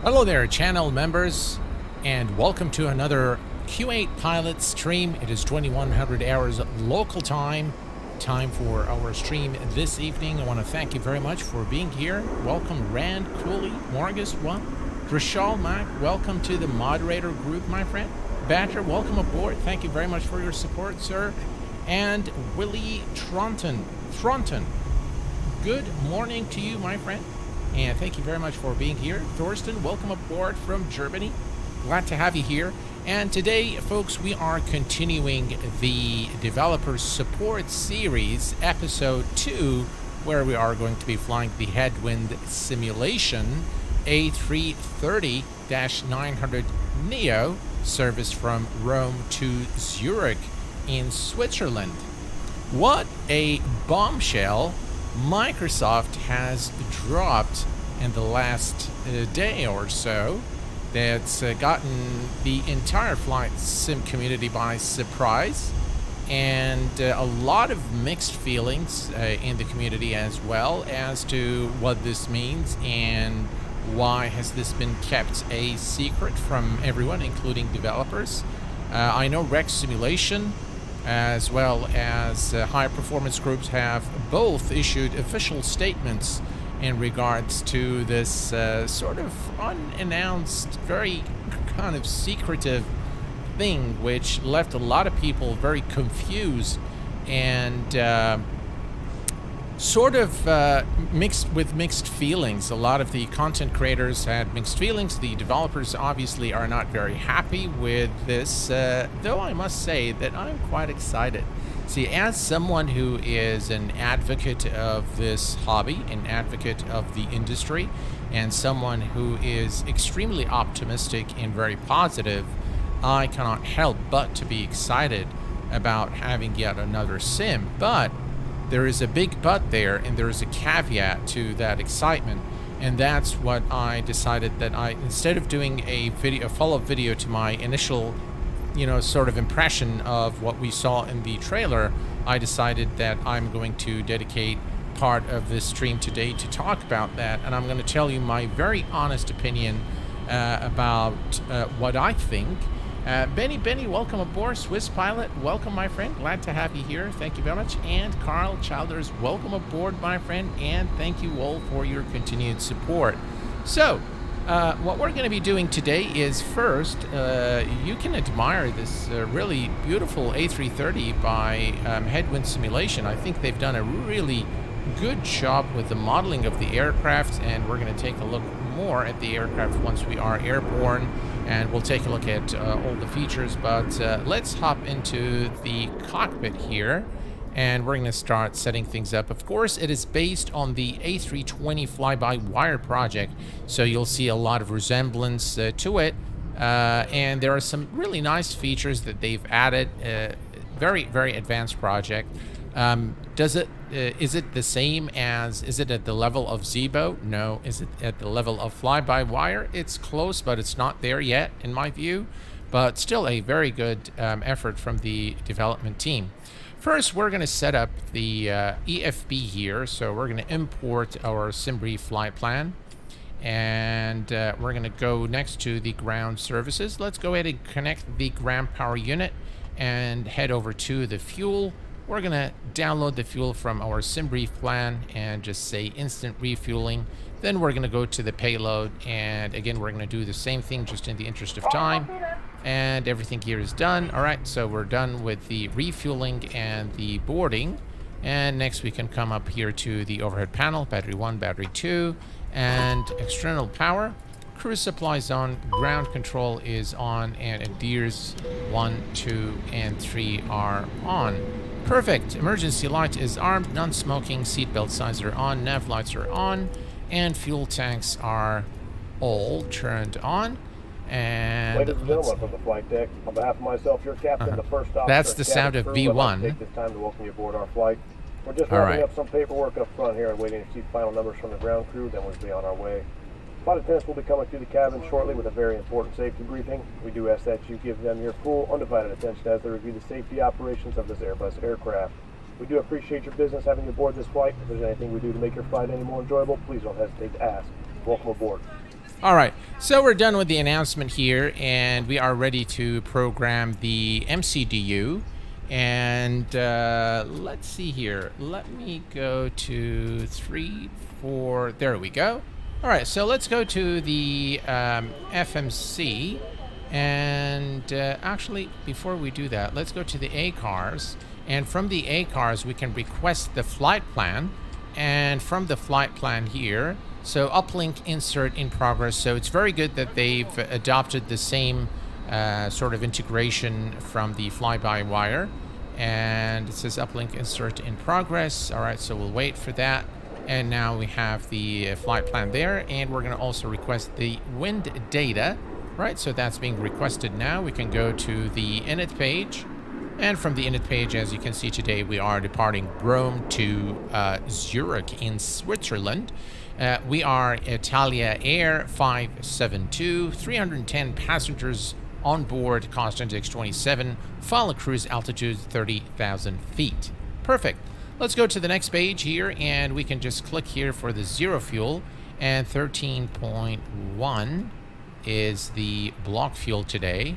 Hello there, channel members, and welcome to another Q8 pilot stream. It is 2100 hours local time for our stream this evening. I want to thank you very much for being here. Welcome Rand, Cooley, Morgus, Drashal, Mac, welcome to the moderator group, my friend. Badger, welcome aboard. Thank you very much for your support, sir. And Willie Tronton, good morning to you, my friend. And thank you very much for being here. Thorsten, welcome aboard from Germany. Glad to have you here. And today, folks, we are continuing the Developer Support Series, Episode 2, where we are going to be flying the Headwind Simulation A330-900neo service from Rome to Zurich in Switzerland. What a bombshell Microsoft has dropped in the last day or so that's gotten the entire flight sim community by surprise, and a lot of mixed feelings in the community as well as to what this means and why has this been kept a secret from everyone, including developers. I know Rex Simulation as well as high performance groups have both issued official statements in regards to this sort of unannounced, very kind of secretive thing, which left a lot of people very confused and sort of mixed feelings. A lot of the content creators had mixed feelings. The developers obviously are not very happy with this, though I must say that I'm quite excited. See, as someone who is an advocate of this hobby, an advocate of the industry, and someone who is extremely optimistic and very positive, I cannot help but to be excited about having yet another sim. But there is a big but there, and there is a caveat to that excitement, and that's what I decided that instead of doing a follow-up video to my initial, sort of impression of what we saw in the trailer, I decided that I'm going to dedicate part of this stream today to talk about that, and I'm going to tell you my very honest opinion about what I think. Benny, welcome aboard. Swiss Pilot, welcome, my friend. Glad to have you here. Thank you very much. And Carl Childers, welcome aboard, my friend. And thank you all for your continued support. So, what we're going to be doing today is first, you can admire this really beautiful A330 by Headwind Simulation. I think they've done a really good job with the modeling of the aircraft, and we're going to take a look more at the aircraft once we are airborne, and we'll take a look at all the features. But let's hop into the cockpit here, and we're going to start setting things up. Of course, it is based on the A320 fly-by-wire project, so you'll see a lot of resemblance to it, and there are some really nice features that they've added. Very, very advanced project. Is it the same as, is it at the level of Zibo? No. Is it at the level of fly-by-wire? It's close, but it's not there yet, in my view. But still a very good effort from the development team. First, we're going to set up the EFB here. So we're going to import our SimBrief flight plan. And we're going to go next to the ground services. Let's go ahead and connect the ground power unit and head over to the fuel. We're going to download the fuel from our SimBrief plan and just say instant refueling. Then we're going to go to the payload, and again we're going to do the same thing just in the interest of time. And everything here is done. Alright, so we're done with the refueling and the boarding. And next we can come up here to the overhead panel, battery 1, battery 2, and external power. Cruise supplies on, ground control is on, and ADDONS 1, 2, and 3 are on. Perfect. Emergency light is armed, non-smoking, seatbelt signs are on, nav lights are on, and fuel tanks are all turned on. And ladies and gentlemen from the flight deck, on behalf of myself, your captain, the first officer, that's the sound of B1. I'd like to take this time to welcome you aboard our flight. We're just wrapping up some paperwork up front here and waiting to see final numbers from the ground crew, then we'll be on our way. Flight attendants will be coming through the cabin shortly with a very important safety briefing. We do ask that you give them your full, undivided attention as they review the safety operations of this Airbus aircraft. We do appreciate your business having you aboard this flight. If there's anything we do to make your flight any more enjoyable, please don't hesitate to ask. Welcome aboard. All right, so we're done with the announcement here, and we are ready to program the MCDU. And let's see here. Let me go to 3, 4. There we go. All right, so let's go to the FMC. And actually, before we do that, let's go to the ACARS. And from the ACARS, we can request the flight plan. And from the flight plan here, so uplink insert in progress. So it's very good that they've adopted the same sort of integration from the fly-by-wire. And it says uplink insert in progress. All right, so we'll wait for that. And now we have the flight plan there. And we're going to also request the wind data. Right, so that's being requested now. We can go to the init page. And from the init page, as you can see today, we are departing Rome to Zurich in Switzerland. We are Italia Air 572, 310 passengers on board, cost index 27, final cruise altitude 30,000 feet. Perfect. Let's go to the next page here, and we can just click here for the zero fuel, and 13.1 is the block fuel today.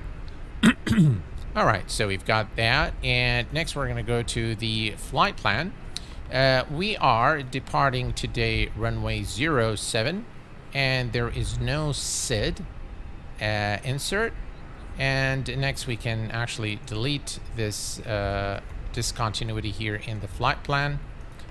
All right, so we've got that, and next we're going to go to the flight plan. We are departing today runway 07, and there is no SID insert. And next we can actually delete this discontinuity here in the flight plan.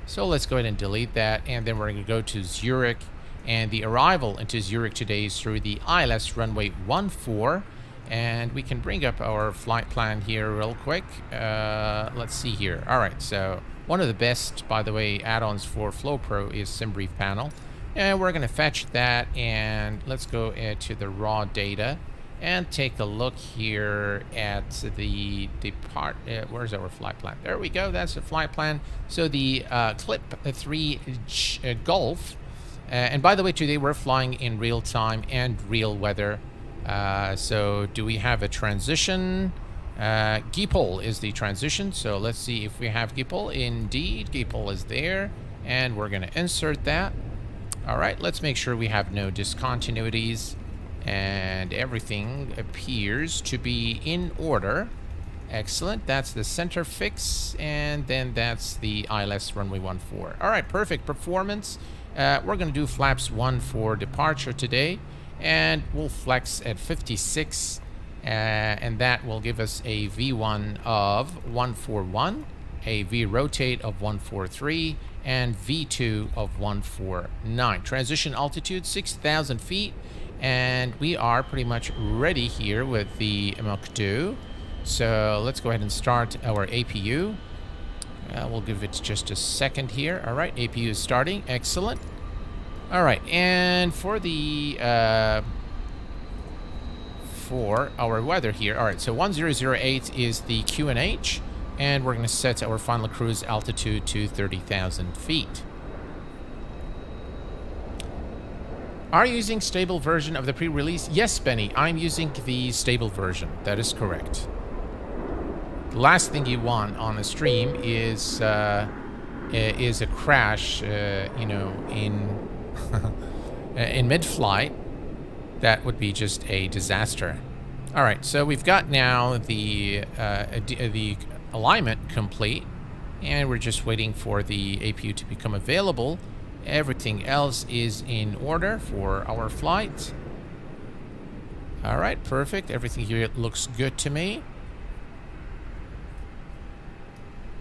So let's go ahead and delete that, and then we're going to go to Zurich. And the arrival into Zurich today is through the ILS runway 14. And we can bring up our flight plan here real quick. Let's see here. All right, so one of the best, by the way, add-ons for FlowPro is SimBrief panel. And we're going to fetch that, and let's go to the raw data and take a look here at the where's our flight plan? There we go, that's the flight plan. So the Clip 3 Golf, and by the way, today we're flying in real time and real weather. So do we have a transition? Geepol is the transition, so let's see if we have Geepol. Indeed, Geepol is there, and we're going to insert that. All right, let's make sure we have no discontinuities, and everything appears to be in order. Excellent, that's the center fix, and then that's the ILS runway 14. All right, perfect performance. We're going to do flaps 1 for departure today, and we'll flex at 56, and that will give us a V1 of 141, a V rotate of 143, and V2 of 149. Transition altitude 6,000 feet, and we are pretty much ready here with the Mach 2. So let's go ahead and start our APU. We'll give it just a second here. All right, APU is starting. Excellent. All right, and for the for our weather here. All right, so 1008 is the QNH, and we're going to set our final cruise altitude to 30,000 feet. Are you using stable version of the pre-release? Yes, Benny, I'm using the stable version. That is correct. The last thing you want on a stream is a crash, you know, in mid-flight. That would be just a disaster. All right, so we've got now the alignment complete, and we're just waiting for the APU to become available. Everything else is in order for our flight. All right, perfect. Everything here looks good to me.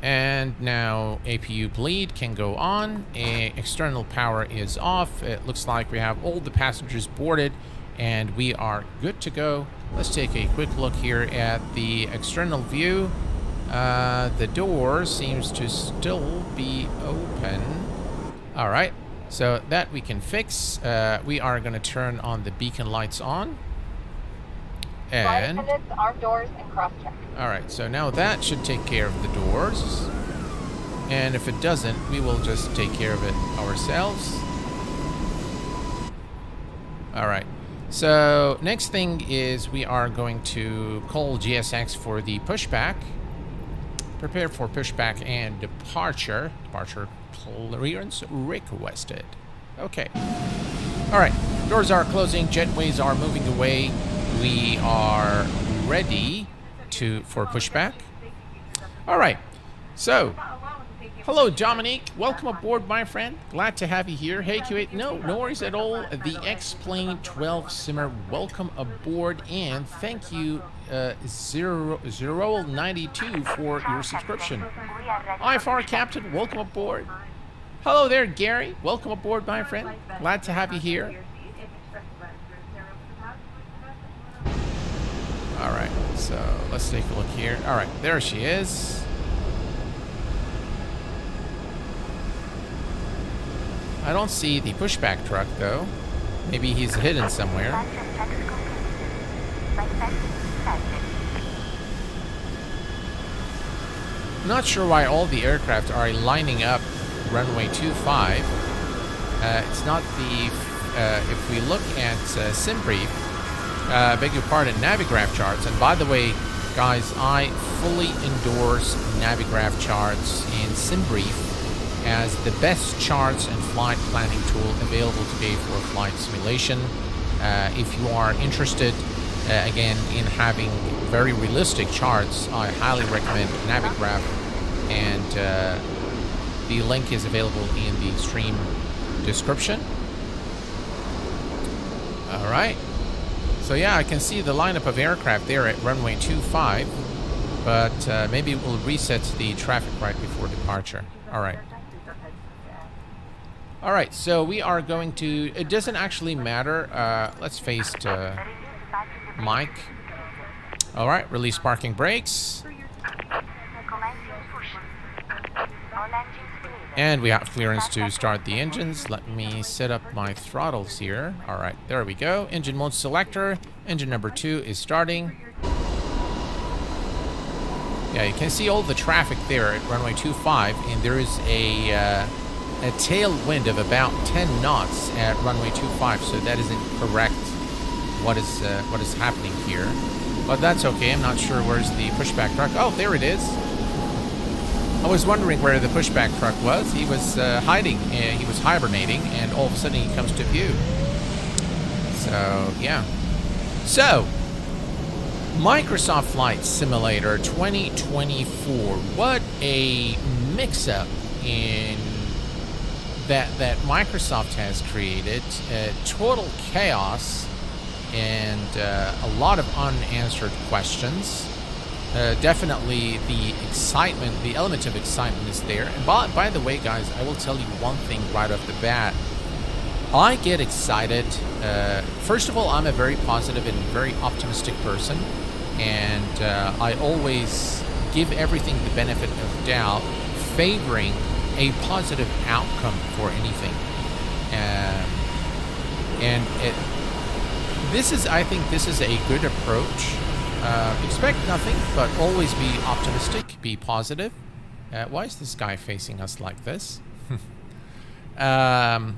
And now APU bleed can go on. External power is off. It looks like we have all the passengers boarded, and we are good to go. Let's take a quick look here at the external view. The door seems to still be open. All right, so that we can fix. We are going to turn on the beacon lights on. And arm doors and cross check. All right, so now that should take care of the doors. And if it doesn't, we will just take care of it ourselves. All right. So next thing is we are going to call GSX for the pushback. Prepare for pushback and departure. Departure clearance requested. Okay. All right. Doors are closing, jetways are moving away. We are ready for pushback. All right, so hello, Dominique. Welcome aboard, my friend. Glad to have you here. Hey, Q8. No worries at all. The X-Plane 12 Simmer, welcome aboard, and thank you, 092 for your subscription. IFR Captain, welcome aboard. Hello there, Gary. Welcome aboard, my friend. Glad to have you here. All right, so let's take a look here. All right, there she is. I don't see the pushback truck, though. Maybe he's hidden somewhere. Not sure why all the aircraft are lining up runway 25. It's not the... if we look at SimBrief, beg your pardon, Navigraph charts. And by the way, guys, I fully endorse Navigraph charts and SimBrief as the best charts and flight planning tool available today for flight simulation. If you are interested, again, in having very realistic charts, I highly recommend Navigraph, and the link is available in the stream description. All right. So yeah, I can see the lineup of aircraft there at runway 25, but maybe we'll reset the traffic right before departure. All right. All right, so we are going to, it doesn't actually matter. Let's face Mike. All right, release parking brakes. And we have clearance to start the engines. Let me set up my throttles here. All right, there we go. Engine mode selector. Engine number 2 is starting. Yeah, you can see all the traffic there at runway 25, and there is a tailwind of about 10 knots at runway 25, so that isn't correct what is happening here. But that's okay. I'm not sure where's the pushback truck. Oh, there it is. I was wondering where the pushback truck was. He was hiding, he was hibernating, and all of a sudden he comes to view. So, yeah. So, Microsoft Flight Simulator 2024. What a mix-up in that Microsoft has created. Total chaos and a lot of unanswered questions. Definitely the excitement, the element of excitement is there. And by the way, guys, I will tell you one thing right off the bat. I get excited. First of all, I'm a very positive and very optimistic person. And I always give everything the benefit of doubt, favoring a positive outcome for anything. I think this is a good approach. Expect nothing, but always be optimistic, be positive. Why is this guy facing us like this? And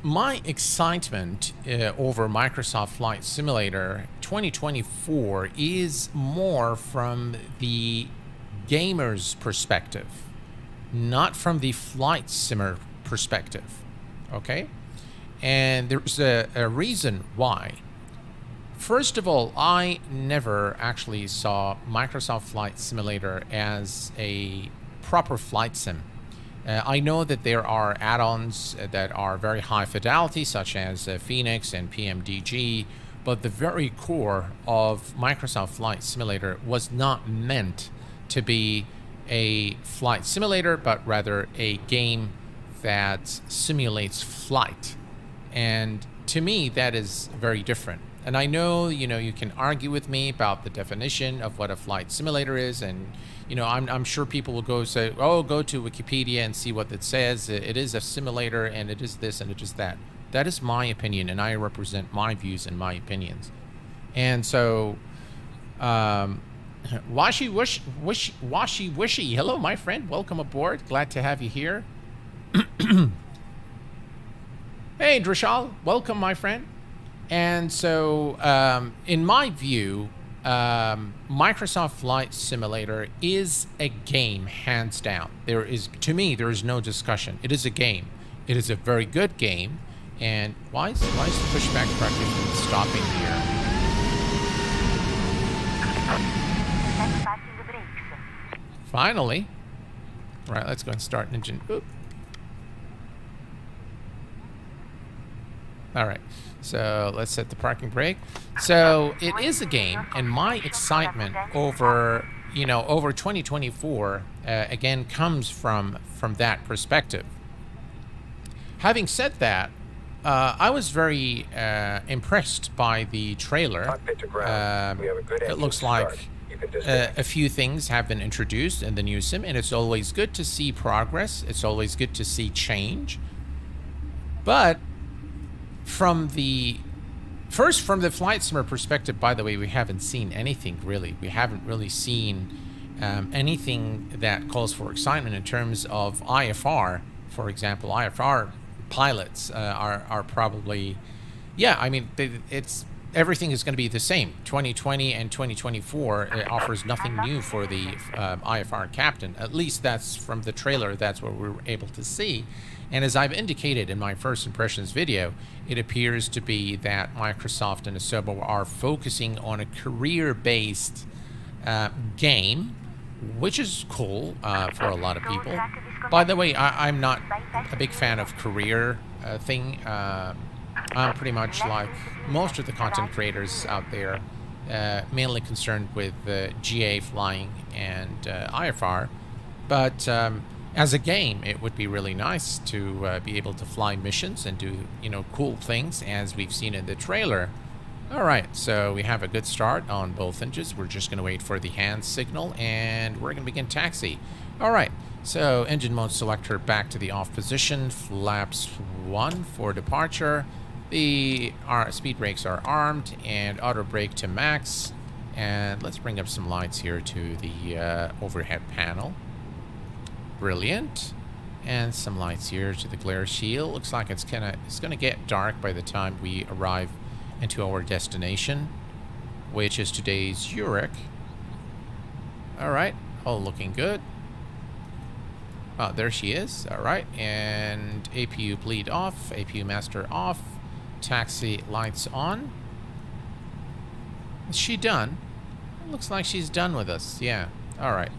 my excitement over Microsoft Flight Simulator 2024 is more from the gamer's perspective, not from the flight simmer perspective. Okay? And there's a reason why. First of all, I never actually saw Microsoft Flight Simulator as a proper flight sim. I know that there are add-ons that are very high fidelity, such as Phoenix and PMDG, but the very core of Microsoft Flight Simulator was not meant to be a flight simulator, but rather a game that simulates flight. And to me, that is very different. And I know, you can argue with me about the definition of what a flight simulator is, and I'm sure people will go say, oh, go to Wikipedia and see what it says. It is a simulator, and it is this, and it is that. That is my opinion, and I represent my views and my opinions. And so, Washi Wishy, hello, my friend. Welcome aboard. Glad to have you here. Hey, Drishal, welcome, my friend. And so, in my view, Microsoft Flight Simulator is a game, hands down. To me, there is no discussion. It is a game. It is a very good game. And why is the pushback practically stopping here? Finally. Right, let's go and start engine. Oop. All right, so let's set the parking brake. So it is a game, and my excitement over, over 2024, again, comes from that perspective. Having said that, I was very impressed by the trailer. It looks like a few things have been introduced in the new sim, and it's always good to see progress. It's always good to see change. But from the flight simmer perspective, by the way, we haven't seen anything really. We haven't really seen anything that calls for excitement in terms of IFR. For example, IFR pilots are probably, yeah, I mean, everything is going to be the same. 2020 and 2024 it offers nothing new for the IFR captain. At least that's from the trailer. That's what we were able to see. And as I've indicated in my first impressions video, it appears to be that Microsoft and Asobo are focusing on a career-based game, which is cool for a lot of people. By the way, I'm not a big fan of career thing. I'm pretty much like most of the content creators out there, mainly concerned with GA flying and IFR. But as a game, it would be really nice to be able to fly missions and do, cool things as we've seen in the trailer. All right, so we have a good start on both engines. We're just going to wait for the hand signal, and we're going to begin taxi. All right, so engine mode selector back to the off position. Flaps 1 for departure. Our speed brakes are armed, and auto brake to max. And let's bring up some lights here to the overhead panel. Brilliant. And some lights here to the glare shield. Looks like it's gonna get dark by the time we arrive into our destination, which is today's Zurich. All right, all looking good. Oh, there she is. All right, and APU bleed off, APU master off, taxi lights on. Is she done? It looks like she's done with us. Yeah. All right.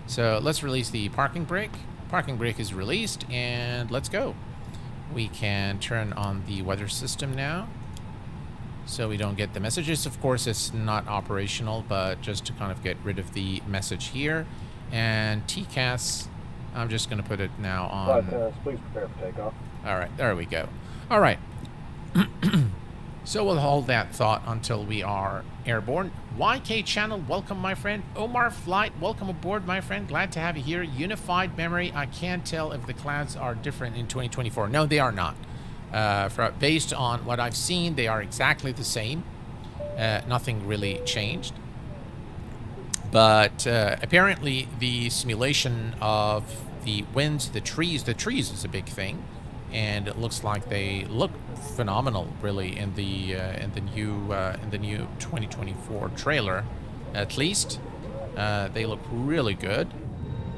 So let's release the parking brake. Parking brake is released, and let's go. We can turn on the weather system now, so we don't get the messages. Of course, it's not operational, but just to kind of get rid of the message here. And TCAS, I'm just going to put it now on. Please prepare for takeoff. All right, there we go. All right. So we'll hold that thought until we are airborne. YK channel, welcome, my friend. Omar Flight, welcome aboard, my friend. Glad to have you here. Unified memory, I can't tell if the clouds are different in 2024. No, they are not. Based on what I've seen, they are exactly the same. Nothing really changed. But apparently the simulation of the winds, the trees is a big thing. And it looks like they look phenomenal, really, in the new 2024 trailer. At least they look really good.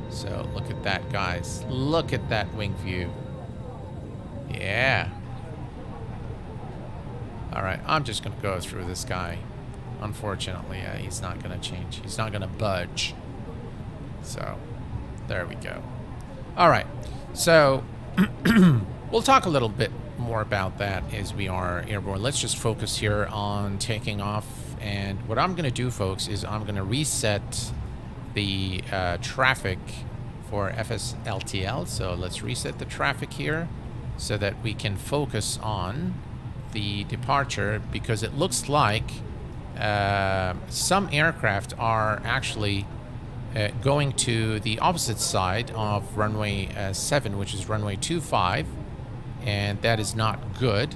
So look at that, guys. Look at that wing view. Yeah. All right, I'm just gonna go through this guy. Unfortunately, he's not gonna change. He's not gonna budge. So there we go. All right, so. We'll talk a little bit more about that as we are airborne. Let's just focus here on taking off. And what I'm going to do, folks, is I'm going to reset the traffic for FSLTL. So let's reset the traffic here so that we can focus on the departure, because it looks like some aircraft are actually going to the opposite side of runway 7, which is runway 25. And that is not good.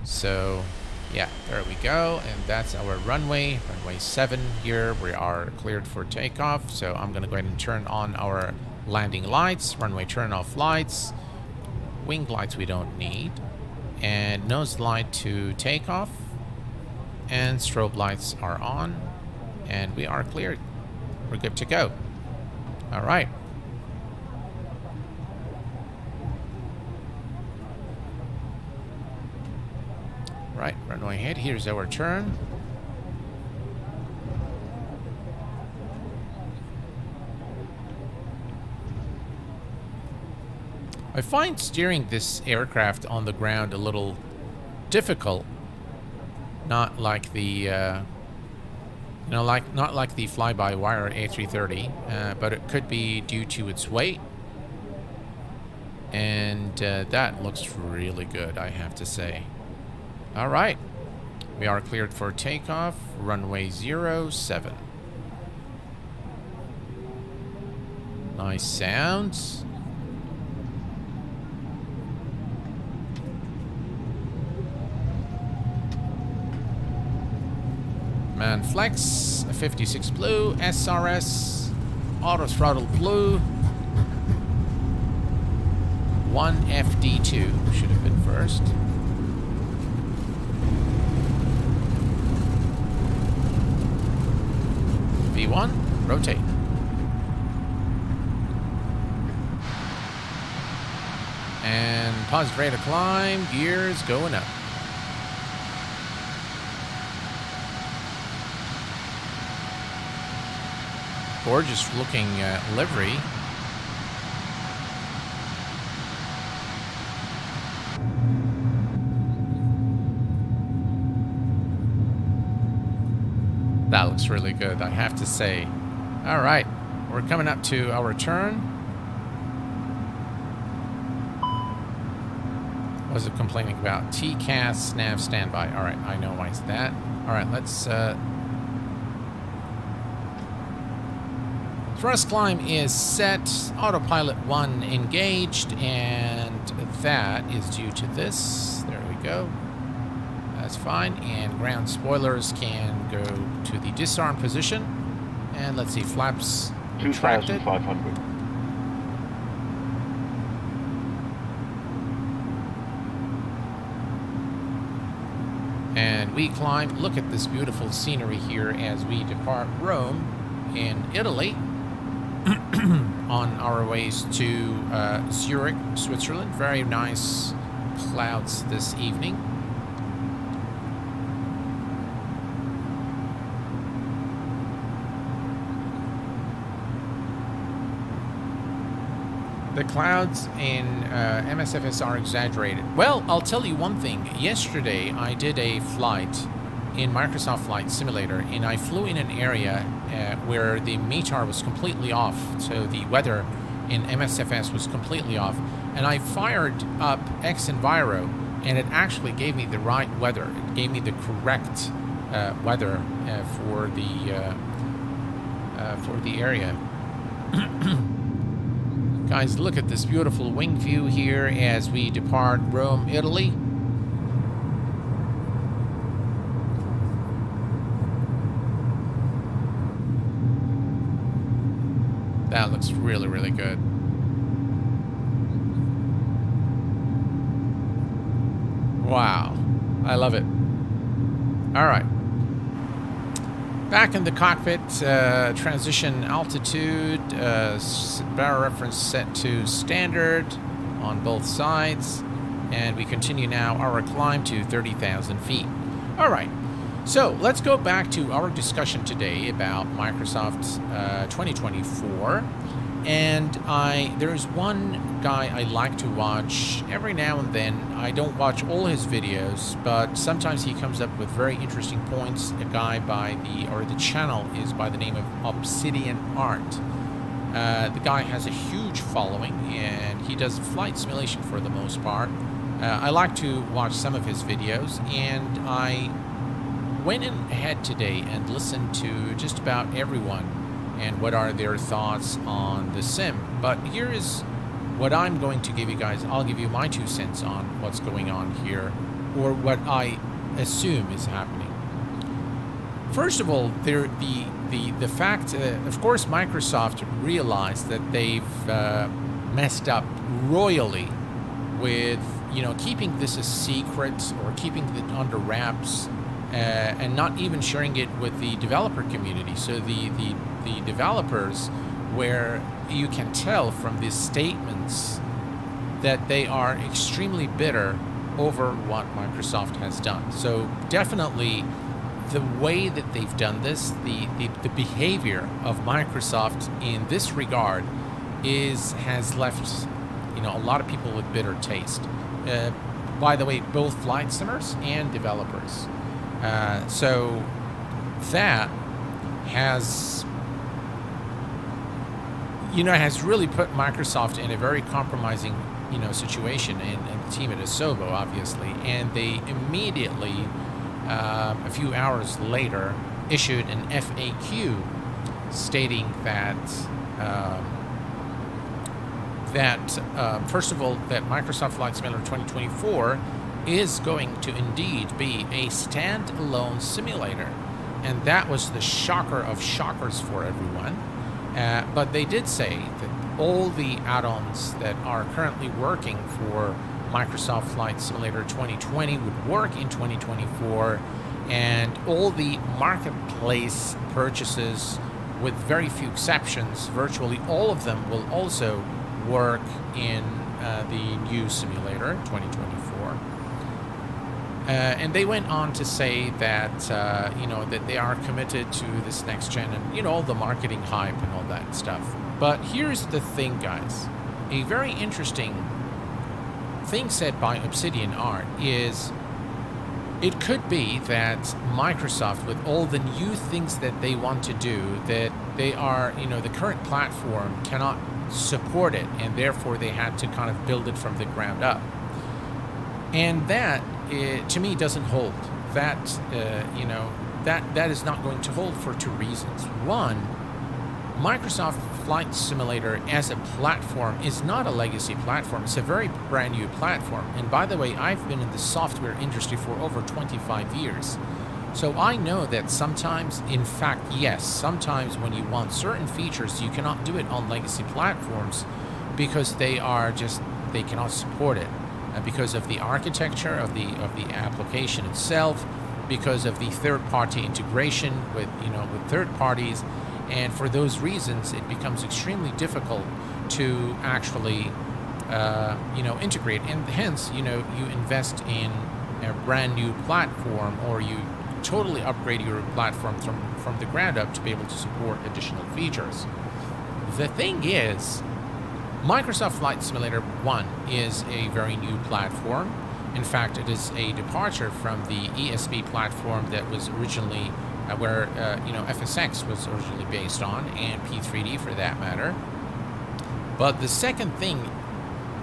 So yeah, there we go. And that's our runway 7 here. We are cleared for takeoff. So I'm going to go ahead and turn on our landing lights, runway turn off lights, wing lights we don't need, and nose light to takeoff, and strobe lights are on, and we are cleared. We're good to go. All right. Right, runway ahead. Here's our turn. I find steering this aircraft on the ground a little difficult. Not like the, not like the fly-by-wire A330, but it could be due to its weight. And that looks really good, I have to say. All right, we are cleared for takeoff. Runway 07. Nice sounds. Man flex, 56 blue, SRS, auto throttle blue, 1 FD2 should have been first. V1, rotate. And positive rate of climb, gears going up. Gorgeous looking livery. That looks really good, I have to say. All right, we're coming up to our turn. What was it complaining about? TCAS nav standby. All right, I know why it's that. All right, let's... Thrust climb is set, autopilot 1 engaged, and that is due to this. There we go. That's fine. And ground spoilers can go to the disarm position. And let's see, flaps retracted. 2,500. And we climb. Look at this beautiful scenery here as we depart Rome in Italy. On our ways to Zurich, Switzerland. Very nice clouds this evening. The clouds in MSFS are exaggerated. Well, I'll tell you one thing. Yesterday, I did a flight in Microsoft Flight Simulator, and I flew in an area where the METAR was completely off, so the weather in MSFS was completely off, and I fired up X-Enviro, and it actually gave me the right weather. It gave me the correct weather for the area. Guys, look at this beautiful wing view here as we depart Rome, Italy. That looks really, really good. Wow. I love it. All right. Back in the cockpit, transition altitude, barrel reference set to standard on both sides. And we continue now our climb to 30,000 feet. All right. So let's go back to our discussion today about Microsoft 2024. And there's one guy I like to watch every now and then. I don't watch all his videos, but sometimes he comes up with very interesting points. A guy the channel is by the name of Obsidian Art. The guy has a huge following, and he does flight simulation for the most part. I like to watch some of his videos, and I went ahead today and listened to just about everyone and what are their thoughts on the sim. But here is what I'm going to give you guys. I'll give you my 2 cents on what's going on here, or what I assume is happening. First of all, the fact, of course, Microsoft realized that they've messed up royally with, keeping this a secret or keeping it under wraps. And not even sharing it with the developer community. So the developers, where you can tell from these statements that they are extremely bitter over what Microsoft has done. So definitely the way that they've done this, the behavior of Microsoft in this regard has left, you know, a lot of people with bitter taste. By the way, both flight simmers and developers. So that has, you know, has really put Microsoft in a very compromising, you know, situation, and the team at Asobo, obviously. And they immediately, a few hours later, issued an FAQ stating that first of all, that Microsoft Flight Simulator 2024 is going to indeed be a standalone simulator. And that was the shocker of shockers for everyone. But they did say that all the add-ons that are currently working for Microsoft Flight Simulator 2020 would work in 2024, and all the marketplace purchases, with very few exceptions, virtually all of them will also work in the new simulator 2024. And they went on to say that you know, that they are committed to this next gen, and you know, all the marketing hype and all that stuff. But here's the thing, guys. A very interesting thing said by Obsidian Art is, it could be that Microsoft, with all the new things that they want to do, that they are, you know, the current platform cannot support it, and therefore they had to kind of build it from the ground up. And that, to me, doesn't hold. That, you know, that is not going to hold for two reasons. One, Microsoft Flight Simulator as a platform is not a legacy platform. It's a very brand new platform. And by the way, I've been in the software industry for over 25 years. So I know that sometimes, in fact, yes, sometimes when you want certain features, you cannot do it on legacy platforms because they cannot support it. Because of the architecture of the application itself, because of the third-party integration with third parties, and for those reasons, it becomes extremely difficult to actually integrate. And hence, you invest in a brand new platform, or you totally upgrade your platform from the ground up to be able to support additional features. The thing is, Microsoft Flight Simulator 1 is a very new platform. In fact, it is a departure from the ESB platform that was originally where FSX was originally based on, and P3D for that matter. But the second thing,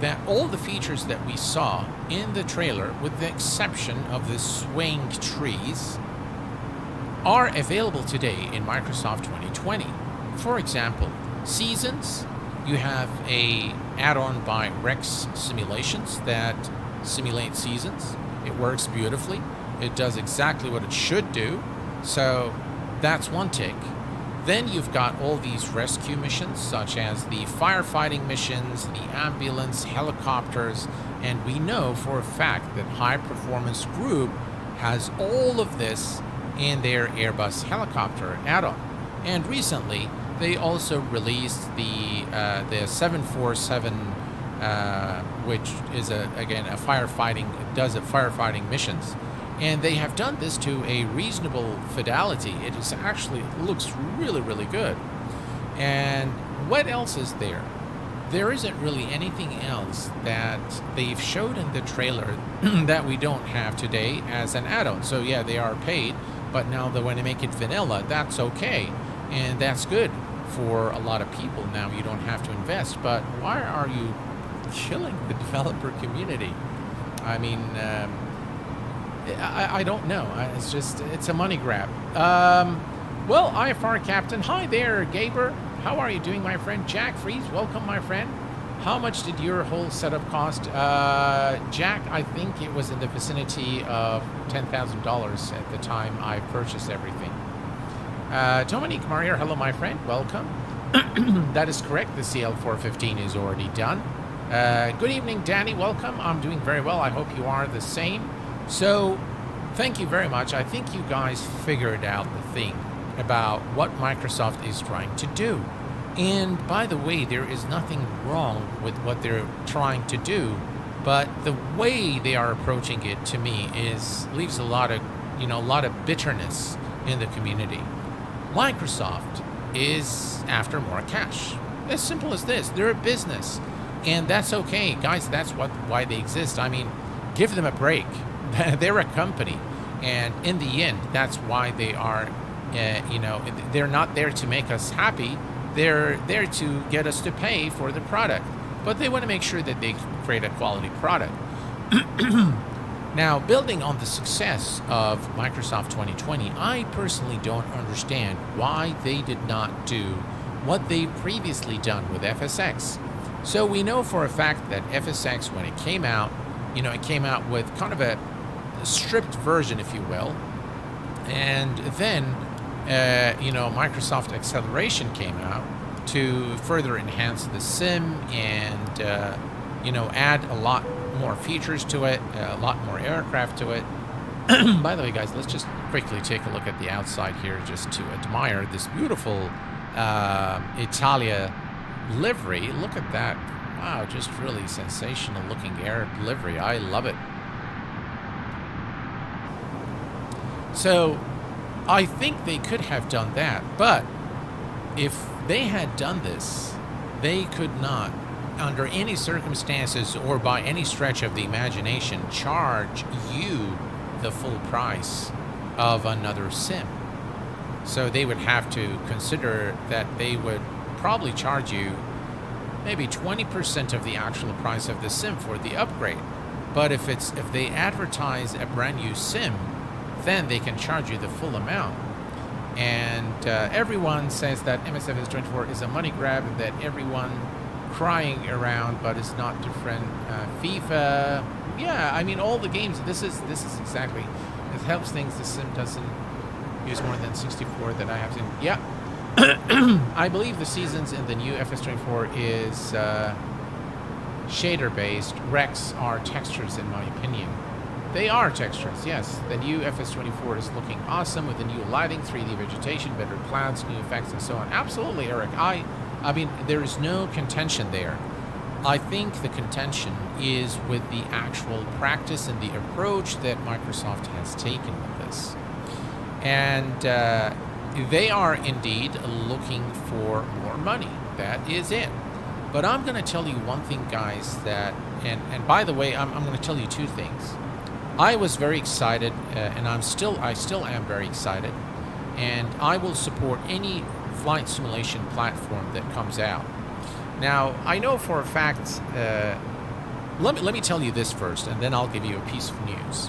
that all the features that we saw in the trailer, with the exception of the swaying trees, are available today in Microsoft 2020. For example, seasons. You have a add-on by Rex Simulations that simulates seasons. It works beautifully. It does exactly what it should do. So that's one tick. Then you've got all these rescue missions, such as the firefighting missions, the ambulance, helicopters, and we know for a fact that High Performance Group has all of this in their Airbus helicopter add-on. And recently, they also released the 747, which is does firefighting missions, and they have done this to a reasonable fidelity. It looks really, really good. And what else is there? There isn't really anything else that they've showed in the trailer that we don't have today as an add-on. So yeah, they are paid, but now when they make it vanilla, that's okay, and that's good for a lot of people. Now you don't have to invest. But why are you killing the developer community? I mean, I don't know. It's a money grab. Well, IFR Captain, hi there, Gaber. How are you doing, my friend? Jack Freeze, welcome, my friend. How much did your whole setup cost? Jack, I think it was in the vicinity of $10,000 at the time I purchased everything. Dominique Marier, hello, my friend. Welcome. That is correct. The CL415 is already done. Good evening, Danny. Welcome. I'm doing very well. I hope you are the same. So, thank you very much. I think you guys figured out the thing about what Microsoft is trying to do. And by the way, there is nothing wrong with what they're trying to do, But the way they are approaching it, to me, leaves a lot of bitterness in the community. Microsoft is after more cash. As simple as this. They're a business, and that's okay, guys. That's why they exist. I mean, give them a break. They're a company, and in the end, that's why they are. They're not there to make us happy. They're there to get us to pay for the product. But they want to make sure that they create a quality product. Now, building on the success of Microsoft 2020, I personally don't understand why they did not do what they've previously done with FSX. So we know for a fact that FSX, when it came out, it came out with kind of a stripped version, if you will. And then, Microsoft Acceleration came out to further enhance the sim and, add a lot more features to it, a lot more aircraft to it. By the way, guys, let's just quickly take a look at the outside here just to admire this beautiful Italia livery. Look at that. Wow, just really sensational looking air livery. I love it. So I think they could have done that, but if they had done this, they could not, under any circumstances or by any stretch of the imagination, charge you the full price of another sim. So they would have to consider that they would probably charge you maybe 20% of the actual price of the sim for the upgrade. But if they advertise a brand new sim, then they can charge you the full amount. And everyone says that MSFS 24 is a money grab and that everyone crying around, but it's not different. FIFA, yeah, I mean, all the games, this is exactly, it helps things. The sim doesn't use more than 64 that I have seen. Yeah, I believe the seasons in the new FS24 is shader-based. Recs are textures, in my opinion. They are textures, yes. The new FS24 is looking awesome with the new lighting, 3D vegetation, better clouds, new effects, and so on. Absolutely, Eric. I mean, there is no contention there. I think the contention is with the actual practice and the approach that Microsoft has taken with this. And they are indeed looking for more money. That is it. But I'm going to tell you one thing, guys, that, and by the way, I'm going to tell you two things. I was very excited, and I still am very excited, and I will support any flight simulation platform that comes out. Now, I know for a fact, let me tell you this first, and then I'll give you a piece of news,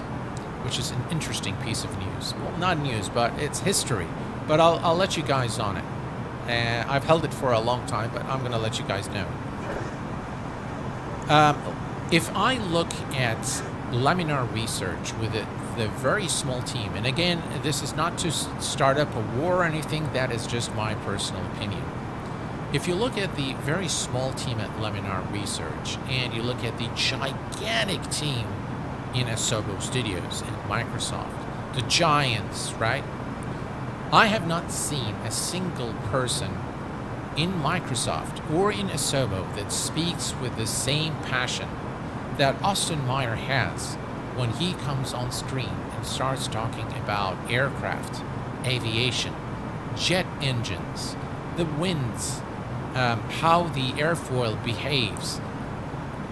which is an interesting piece of news. Well, not news, but it's history. But I'll let you guys on it. I've held it for a long time, but I'm going to let you guys know. If I look at Laminar Research with the very small team, and again, this is not to start up a war or anything, that is just my personal opinion. If you look at the very small team at Laminar Research, and you look at the gigantic team in Asobo Studios and Microsoft, the giants, right? I have not seen a single person in Microsoft or in Asobo that speaks with the same passion that Austin Meyer has when he comes on screen and starts talking about aircraft, aviation, jet engines, the winds, how the airfoil behaves.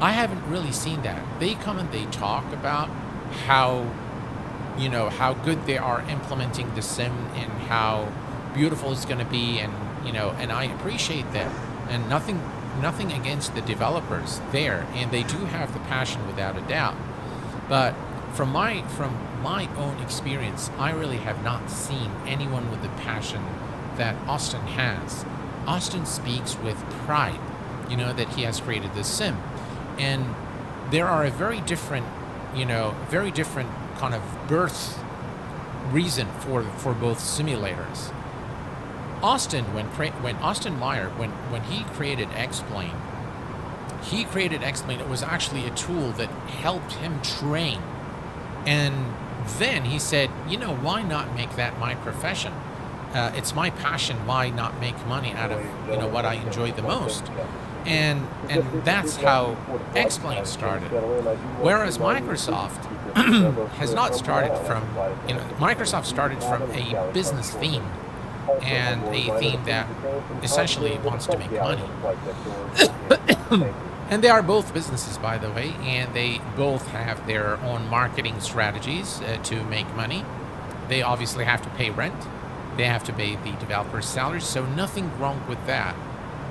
I haven't really seen that. They come and they talk about how good they are implementing the sim and how beautiful it's going to be, and and I appreciate that. And nothing against the developers there, and they do have the passion without a doubt. But from my own experience, I really have not seen anyone with the passion that Austin has. Austin speaks with pride, that he has created this sim. And there are a very different kind of birth reason for both simulators. Austin, when Austin Meyer, when he created X-Plane, it was actually a tool that helped him train. And then he said, why not make that my profession? It's my passion. Why not make money out of what I enjoy the most? And that's how X-Plane started. Whereas Microsoft has not started from, Microsoft started from a business theme, and a theme that essentially wants to make money. And they are both businesses, by the way, and they both have their own marketing strategies to make money. They obviously have to pay rent. They have to pay the developers' salaries, so nothing wrong with that.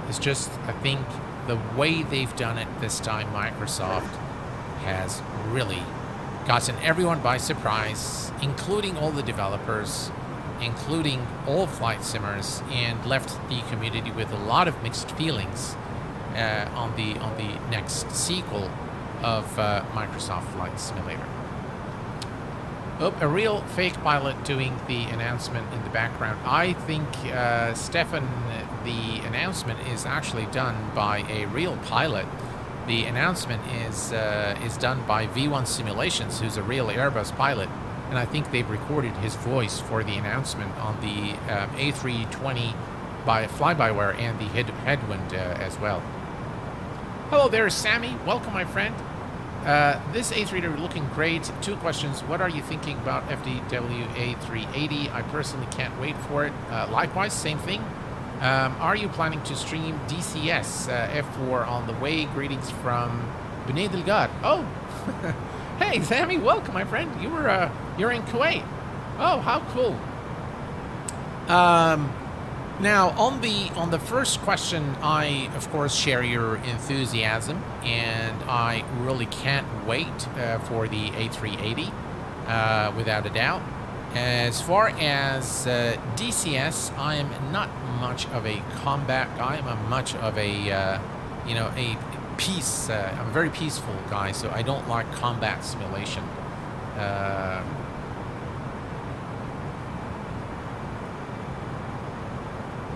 It's just, I think, the way they've done it this time, Microsoft has really gotten everyone by surprise, including all the developers, including all flight simmers, and left the community with a lot of mixed feelings on the next sequel of Microsoft Flight Simulator. Oh, a real fake pilot doing the announcement in the background. I think, Stefan, the announcement is actually done by a real pilot. The announcement is done by V1 Simulations, who's a real Airbus pilot, and I think they've recorded his voice for the announcement on the A320 by fly-by-wire and the Headwind as well. Hello there, Sammy. Welcome, my friend. This A330 looking great. 2 questions. What are you thinking about FDW A380? I personally can't wait for it. Likewise, same thing. Are you planning to stream DCS F4 on the way? Greetings from Bnei Delgad. Oh, hey, Sammy, welcome, my friend. You're in Kuwait. Oh, how cool. Now, on the first question, I, of course, share your enthusiasm, and I really can't wait for the A380, without a doubt. As far as DCS, I am not much of a combat guy. I'm much of a, a peace. I'm a very peaceful guy, so I don't like combat simulation.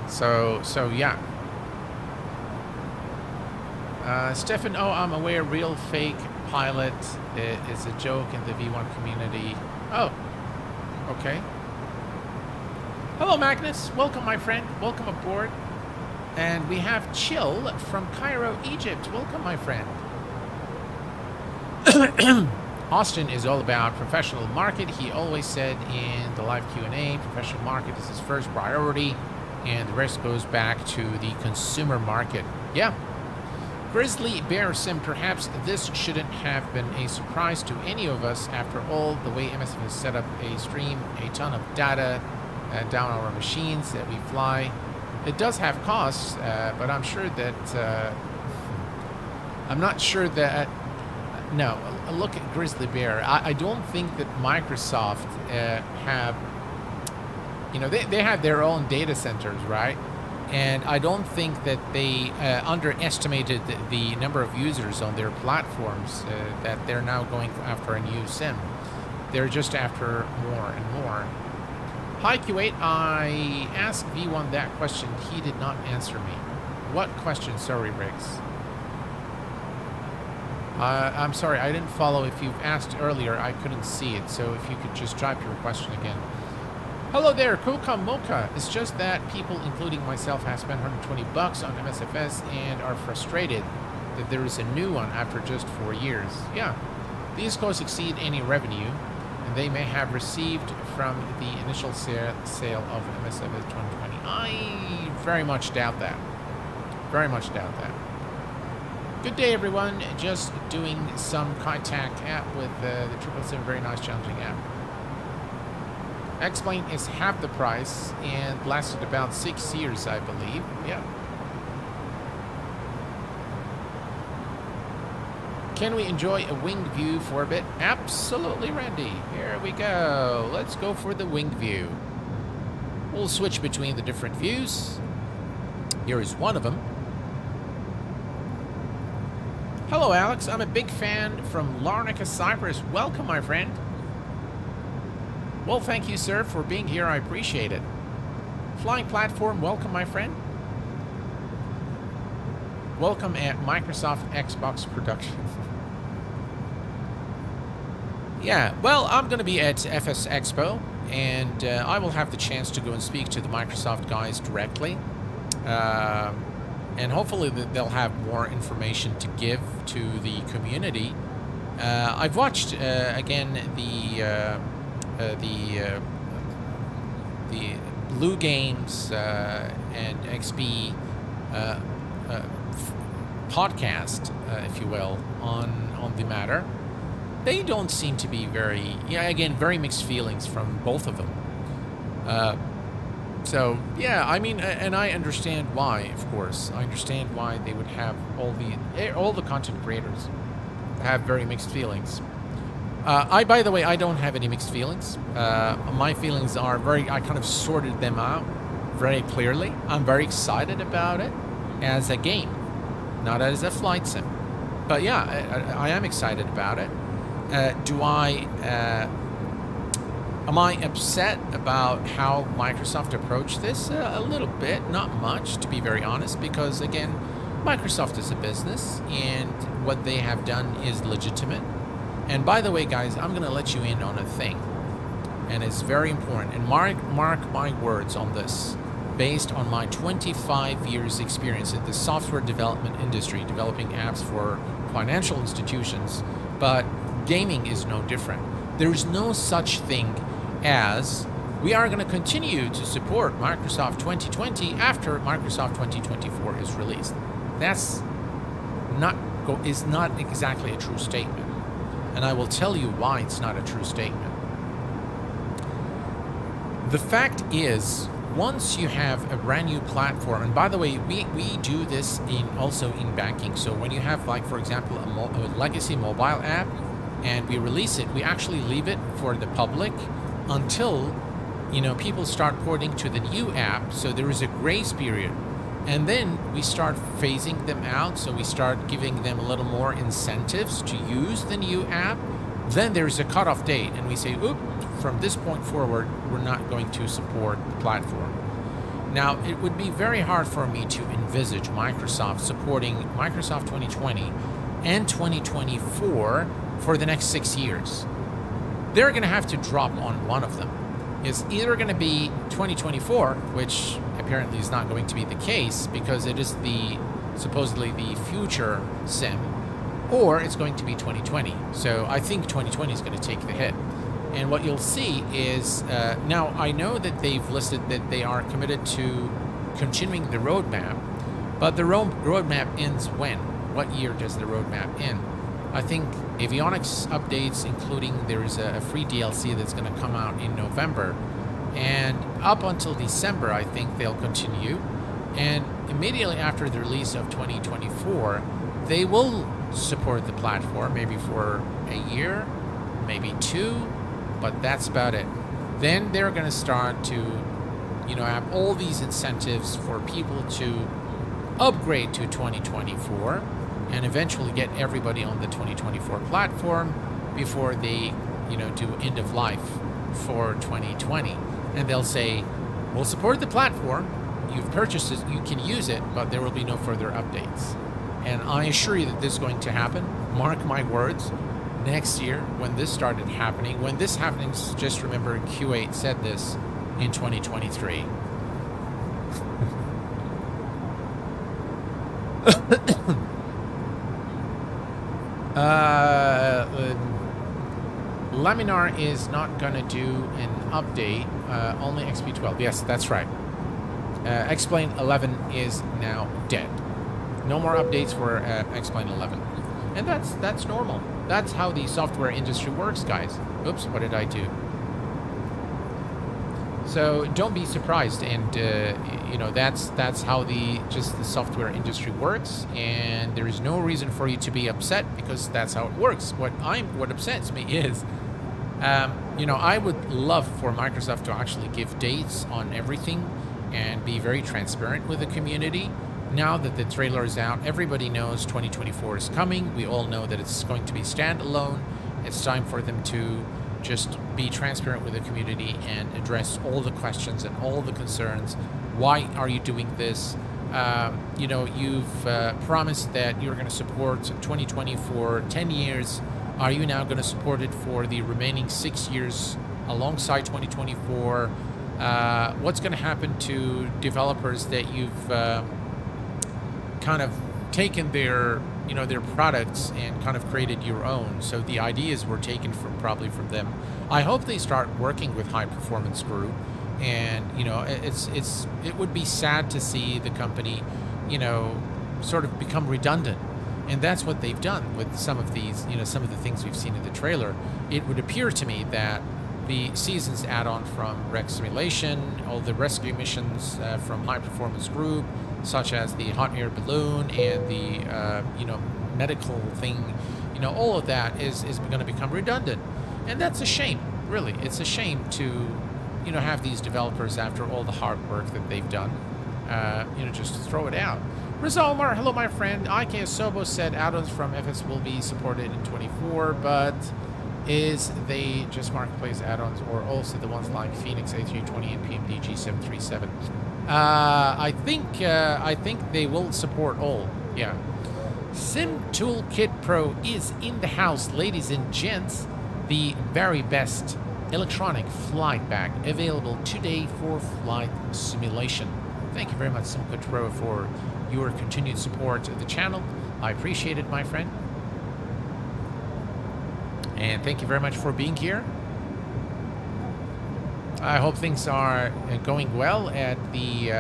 So yeah. Stefan, oh, I'm aware real fake pilot is a joke in the V1 community. Oh, okay. Hello, Magnus. Welcome, my friend. Welcome aboard. And we have Chill from Cairo, Egypt. Welcome, my friend. Austin is all about professional market. He always said in the live Q&A, professional market is his first priority, and the rest goes back to the consumer market. Yeah. Grizzly Bear Sim, perhaps this shouldn't have been a surprise to any of us. After all, the way MSFS set up a stream, a ton of data down our machines that we fly. It does have costs, but I'm sure that... I'm not sure that... No, look at Grizzly Bear. I don't think that Microsoft have... they have their own data centers, right? And I don't think that they underestimated the number of users on their platforms that they're now going after a new sim. They're just after more and more. Hi, Kuwait. I asked V1 that question. He did not answer me. What question? Sorry, Riggs. I'm sorry, I didn't follow. If you've asked earlier, I couldn't see it. So if you could just type your question again. Hello there, Koka Mocha. It's just that people, including myself, have spent $120 on MSFS and are frustrated that there is a new one after just 4 years. Yeah, these costs exceed any revenue, and they may have received from the initial sale of MSFS 2020. I very much doubt that. Very much doubt that. Good day, everyone. Just doing some contact app with the 777. Very nice, challenging app. X-Plane is half the price and lasted about 6 years, I believe. Yeah. Can we enjoy a winged view for a bit? Absolutely, Randy. Here we go. Let's go for the winged view. We'll switch between the different views. Here is one of them. Hello, Alex. I'm a big fan from Larnaca, Cyprus. Welcome, my friend. Well, thank you, sir, for being here. I appreciate it. Flying Platform, welcome, my friend. Welcome at Microsoft Xbox Production. Yeah, well, I'm going to be at FS Expo, and I will have the chance to go and speak to the Microsoft guys directly. and hopefully they'll have more information to give to the community. I've watched again the Blue Games and XP podcast, if you will, on the matter. They don't seem to be very mixed feelings from both of them. So yeah, I mean, and I understand why. Of course, I understand why they would have all the content creators have very mixed feelings. By the way, I don't have any mixed feelings. My feelings are I kind of sorted them out very clearly. I'm very excited about it as a game, not as a flight sim. But yeah, I am excited about it. Am I upset about how Microsoft approached this? A little bit, not much, to be very honest, because again, Microsoft is a business and what they have done is legitimate. And by the way, guys, I'm going to let you in on a thing, and it's very important. And mark my words on this, based on my 25 years experience in the software development industry, developing apps for financial institutions, but gaming is no different. There is no such thing as we are going to continue to support Microsoft 2020 after Microsoft 2024 is released. That's not exactly a true statement. And I will tell you why it's not a true statement. The fact is, once you have a brand new platform, and by the way, we do this also in banking. So when you have, like, for example, a legacy mobile app, and we release it, we actually leave it for the public until, people start porting to the new app. So there is a grace period. And then we start phasing them out. So we start giving them a little more incentives to use the new app. Then there's a cutoff date, and we say, oop, from this point forward, we're not going to support the platform. Now, it would be very hard for me to envisage Microsoft supporting Microsoft 2020 and 2024 for the next 6 years. They're going to have to drop on one of them. It's either going to be 2024, which apparently is not going to be the case because it is supposedly the future sim, or it's going to be 2020. So I think 2020 is going to take the hit. And what you'll see is, now I know that they've listed that they are committed to continuing the roadmap, but the roadmap ends when? What year does the roadmap end? I think avionics updates, including there is a free DLC that's going to come out in November, and up until December I think they'll continue, and immediately after the release of 2024 they will support the platform, maybe for a year, maybe 2, but that's about it. Then they're going to start to have all these incentives for people to upgrade to 2024 and eventually get everybody on the 2024 platform before they, do end of life for 2020. And they'll say, we'll support the platform, you've purchased it, you can use it, but there will be no further updates. And I assure you that this is going to happen. Mark my words, next year when this started happening, just remember Q8 said this in 2023. Laminar is not going to do an update, only XP12. Yes, that's right. X-Plane 11 is now dead. No more updates for X-Plane 11. And that's normal. That's how the software industry works, guys. Oops, what did I do? So don't be surprised, and that's how the software industry works, and there is no reason for you to be upset because that's how it works. What upsets me is, I would love for Microsoft to actually give dates on everything and be very transparent with the community. Now that the trailer is out, everybody knows 2024 is coming. We all know that it's going to be standalone. It's time for them to just be transparent with the community and address all the questions and all the concerns. Why are you doing this? You've promised that you're going to support 2020 for 10 years. Are you now going to support it for the remaining 6 years alongside 2024? What's going to happen to developers that you've kind of taken their, you know, their products and kind of created your own. So the ideas were taken from probably from them. I hope they start working with High Performance Group, and you know, it would be sad to see the company, you know, sort of become redundant. And that's what they've done with some of these, you know, some of the things we've seen in the trailer. It would appear to me that the Seasons add-on from Wreck Simulation, all the rescue missions from High Performance Group, such as the hot air balloon and the, you know, medical thing, you know, all of that is going to become redundant. And that's a shame, really. It's a shame to, you know, have these developers, after all the hard work that they've done, you know, just throw it out. Rizalmar, hello, my friend. IK Sobo said add-ons from FS will be supported in 24, but is they just marketplace add-ons or also the ones like Phoenix A320 and PMD G737? I think they will support all. Yeah. Sim Toolkit Pro is in the house, ladies and gents. The very best electronic flight bag available today for flight simulation. Thank you very much, Sim Toolkit Pro, for your continued support of the channel. I appreciate it, my friend. And thank you very much for being here. I hope things are going well at the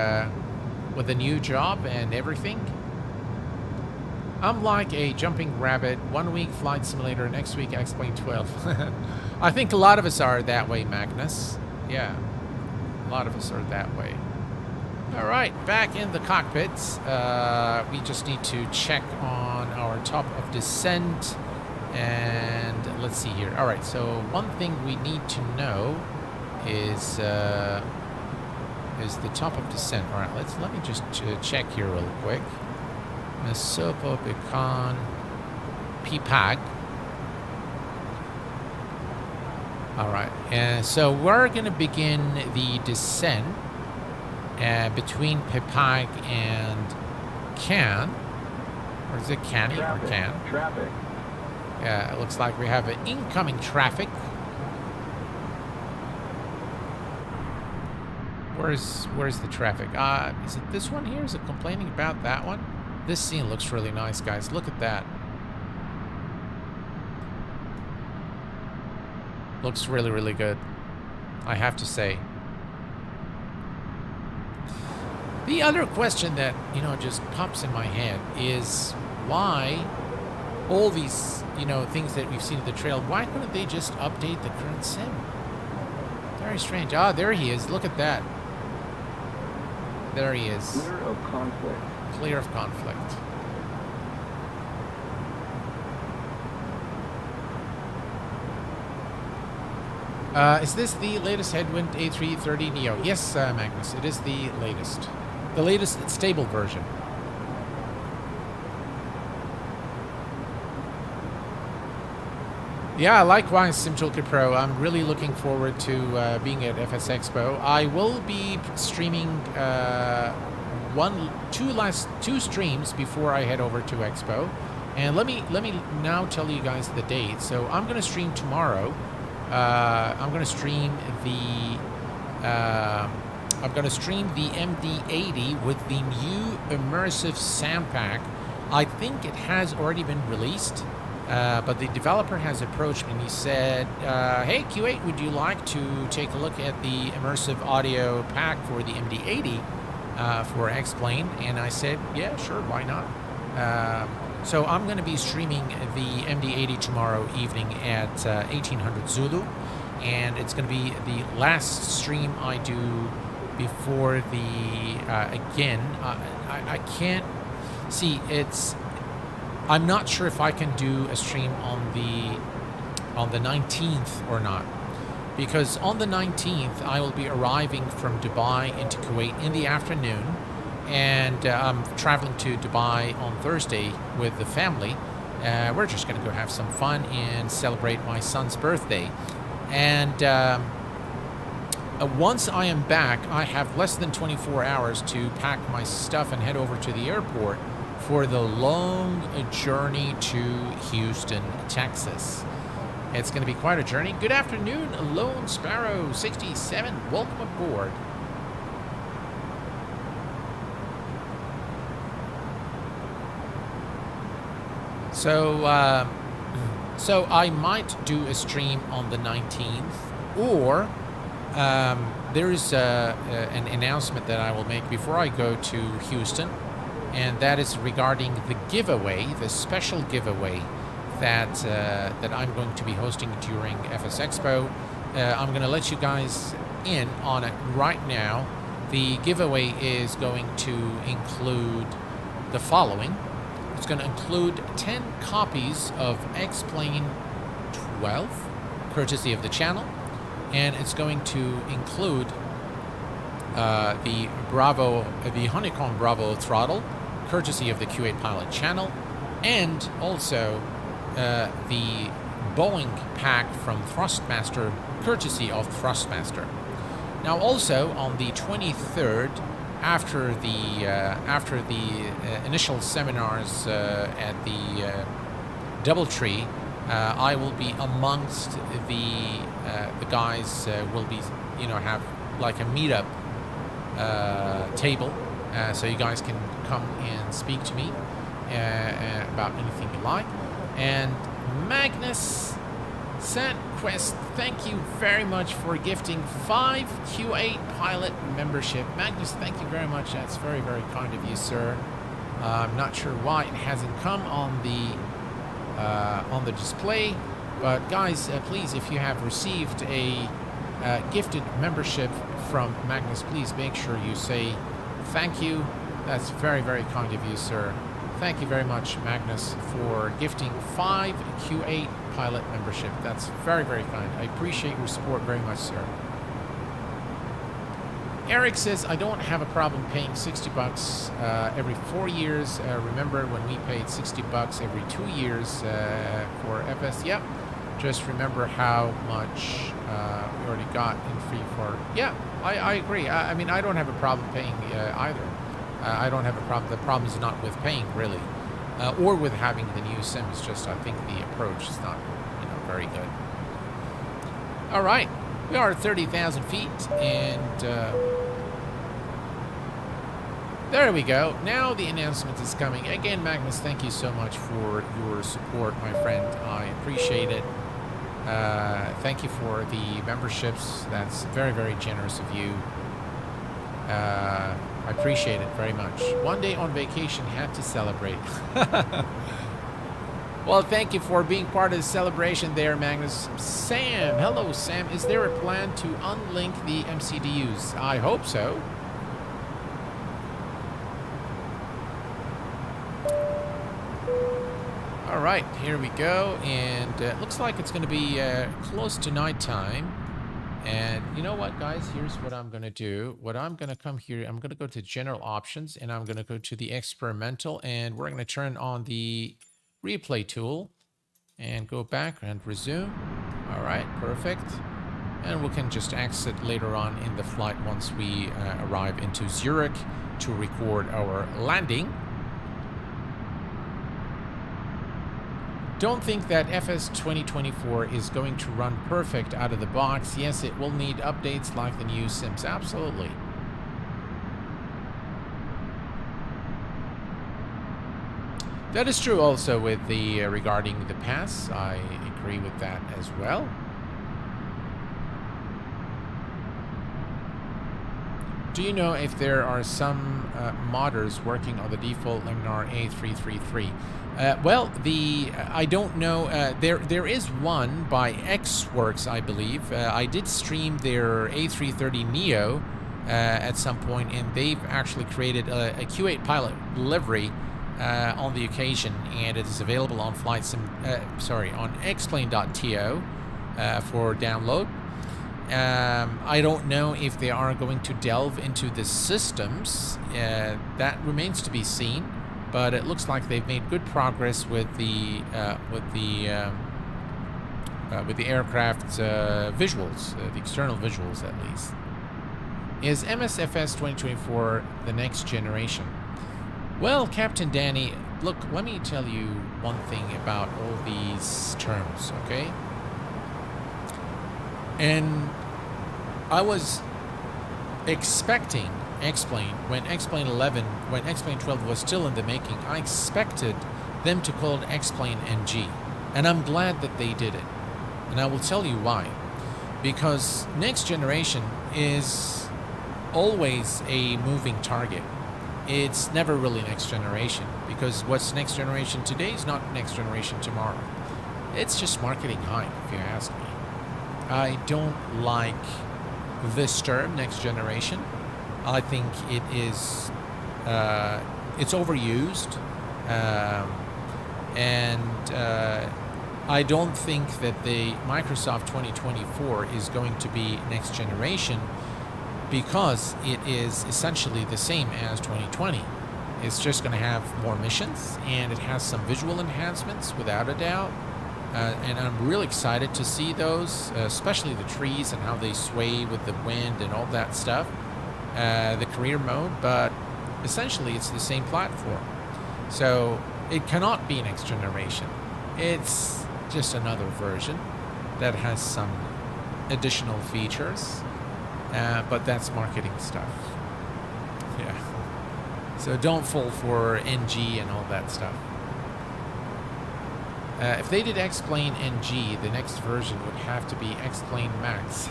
with the new job and everything. I'm like a jumping rabbit. 1 week flight simulator, next week X-Plane 12. I think a lot of us are that way, Magnus. Yeah, a lot of us are that way. All right, back in the cockpits. We just need to check on our top of descent. And let's see here. All right, so one thing we need to know is the top of descent. All right, let me just check here real quick. Mesopo Pecan Pipag. All right, and so we're going to begin the descent between Pipag and Can. Or is it Canny or Can? Traffic. Yeah, it looks like we have an incoming traffic. Where's the traffic? Is it this one here? Is it complaining about that one? This scene looks really nice, guys. Look at that. Looks really, really good, I have to say. The other question that, you know, just pops in my head is why all these, you know, things that we've seen in the trail, why couldn't they just update the current sim? Very strange. Ah, there he is. Look at that. There he is. Clear of conflict. Clear of conflict. Is this the latest Headwind A330-neo? Yes, Magnus, it is the latest. The latest stable version. Yeah, likewise, Sim Toolkit Pro. I'm really looking forward to being at FS Expo. I will be streaming two streams before I head over to Expo, and let me now tell you guys the date. So I'm going to stream tomorrow. I'm going to stream the MD80 with the new immersive sound pack. I think it has already been released. But the developer has approached me and he said, hey, Q8, would you like to take a look at the immersive audio pack for the MD80 for X-Plane? And I said, yeah, sure, why not? So I'm going to be streaming the MD80 tomorrow evening at 1800 Zulu. And it's going to be the last stream I do before the, again, I can't, see, I'm not sure if I can do a stream on the 19th or not, because on the 19th I will be arriving from Dubai into Kuwait in the afternoon, and I'm traveling to Dubai on Thursday with the family. We're just going to go have some fun and celebrate my son's birthday. And once I am back, I have less than 24 hours to pack my stuff and head over to the airport for the long journey to Houston, Texas. It's going to be quite a journey. Good afternoon, Lone Sparrow 67. Welcome aboard. So, so I might do a stream on the 19th, or there is an announcement that I will make before I go to Houston, and that is regarding the giveaway, the special giveaway that that I'm going to be hosting during FS Expo. I'm going to let you guys in on it right now. The giveaway is going to include the following. It's going to include 10 copies of X-Plane 12, courtesy of the channel, and it's going to include the Honeycomb Bravo throttle, courtesy of the Q8 Pilot channel, and also the Boeing pack from Thrustmaster, courtesy of Thrustmaster. Now, also on the 23rd, after the initial seminars at the DoubleTree, I will be amongst the guys. Will be, have like a meetup table, so you guys can come and speak to me about anything you like. And Magnus Sandquist, thank you very much for gifting 5 Q8 Pilot membership. Magnus, thank you very much. That's very, very kind of you, sir. I'm not sure why it hasn't come on the display, but guys, please, if you have received a gifted membership from Magnus, please make sure you say thank you. That's very, very kind of you, sir. Thank you very much, Magnus, for gifting 5 Q8 Pilot membership. That's very, very kind. I appreciate your support very much, sir. Eric says, I don't have a problem paying 60 bucks every 4 years. Remember when we paid 60 bucks every 2 years for FS? Yep. Just remember how much we already got in free for... Yeah, I agree. I mean, I don't have a problem paying either. I don't have a problem. The problem is not with paying, really, or with having the new sim. It's just, I think the approach is not, very good. All right, we are at 30,000 feet, and there we go. Now the announcement is coming. Again, Magnus, thank you so much for your support, my friend. I appreciate it. Thank you for the memberships. That's very, very generous of you. I appreciate it very much. One day on vacation, had to celebrate. Well, thank you for being part of the celebration there, Magnus. Sam, hello, Sam. Is there a plan to unlink the MCDUs? I hope so. All right, here we go. And it looks like it's going to be close to nighttime. And you know what, guys? Here's what I'm going to do. I'm going to come here. I'm going to go to General Options, and I'm going to go to the Experimental, and we're going to turn on the Replay tool and go back and resume. All right, perfect. And we can just exit later on in the flight once we arrive into Zurich to record our landing. Don't think that FS 2024 is going to run perfect out of the box. Yes, it will need updates like the new sims. Absolutely. That is true also with the regarding the pass. I agree with that as well. Do you know if there are some modders working on the default Laminar A333? Well, I don't know. There is one by Xworks, I believe. I did stream their A330neo at some point, and they've actually created a Q8 Pilot livery on the occasion, and it is available on on xplane.to for download. I don't know if they are going to delve into the systems. That remains to be seen. But it looks like they've made good progress with the aircraft visuals, the external visuals at least. Is MSFS 2024 the next generation? Well, Captain Danny, look, let me tell you one thing about all these terms, okay? And I was expecting X-Plane, when X-Plane 11, when X-Plane 12 was still in the making, I expected them to call it X-Plane NG. And I'm glad that they did it. And I will tell you why. Because next generation is always a moving target. It's never really next generation. Because what's next generation today is not next generation tomorrow. It's just marketing hype, if you ask me. I don't like this term, next generation. I think it is, it's overused. I don't think that the Microsoft 2024 is going to be next generation because it is essentially the same as 2020. It's just going to have more missions, and it has some visual enhancements without a doubt. And I'm really excited to see those, especially the trees and how they sway with the wind and all that stuff. The career mode, but essentially it's the same platform. So it cannot be next generation. It's just another version that has some additional features, but that's marketing stuff. Yeah. So don't fall for NG and all that stuff. If they did X-Plane NG, the next version would have to be X-Plane Max.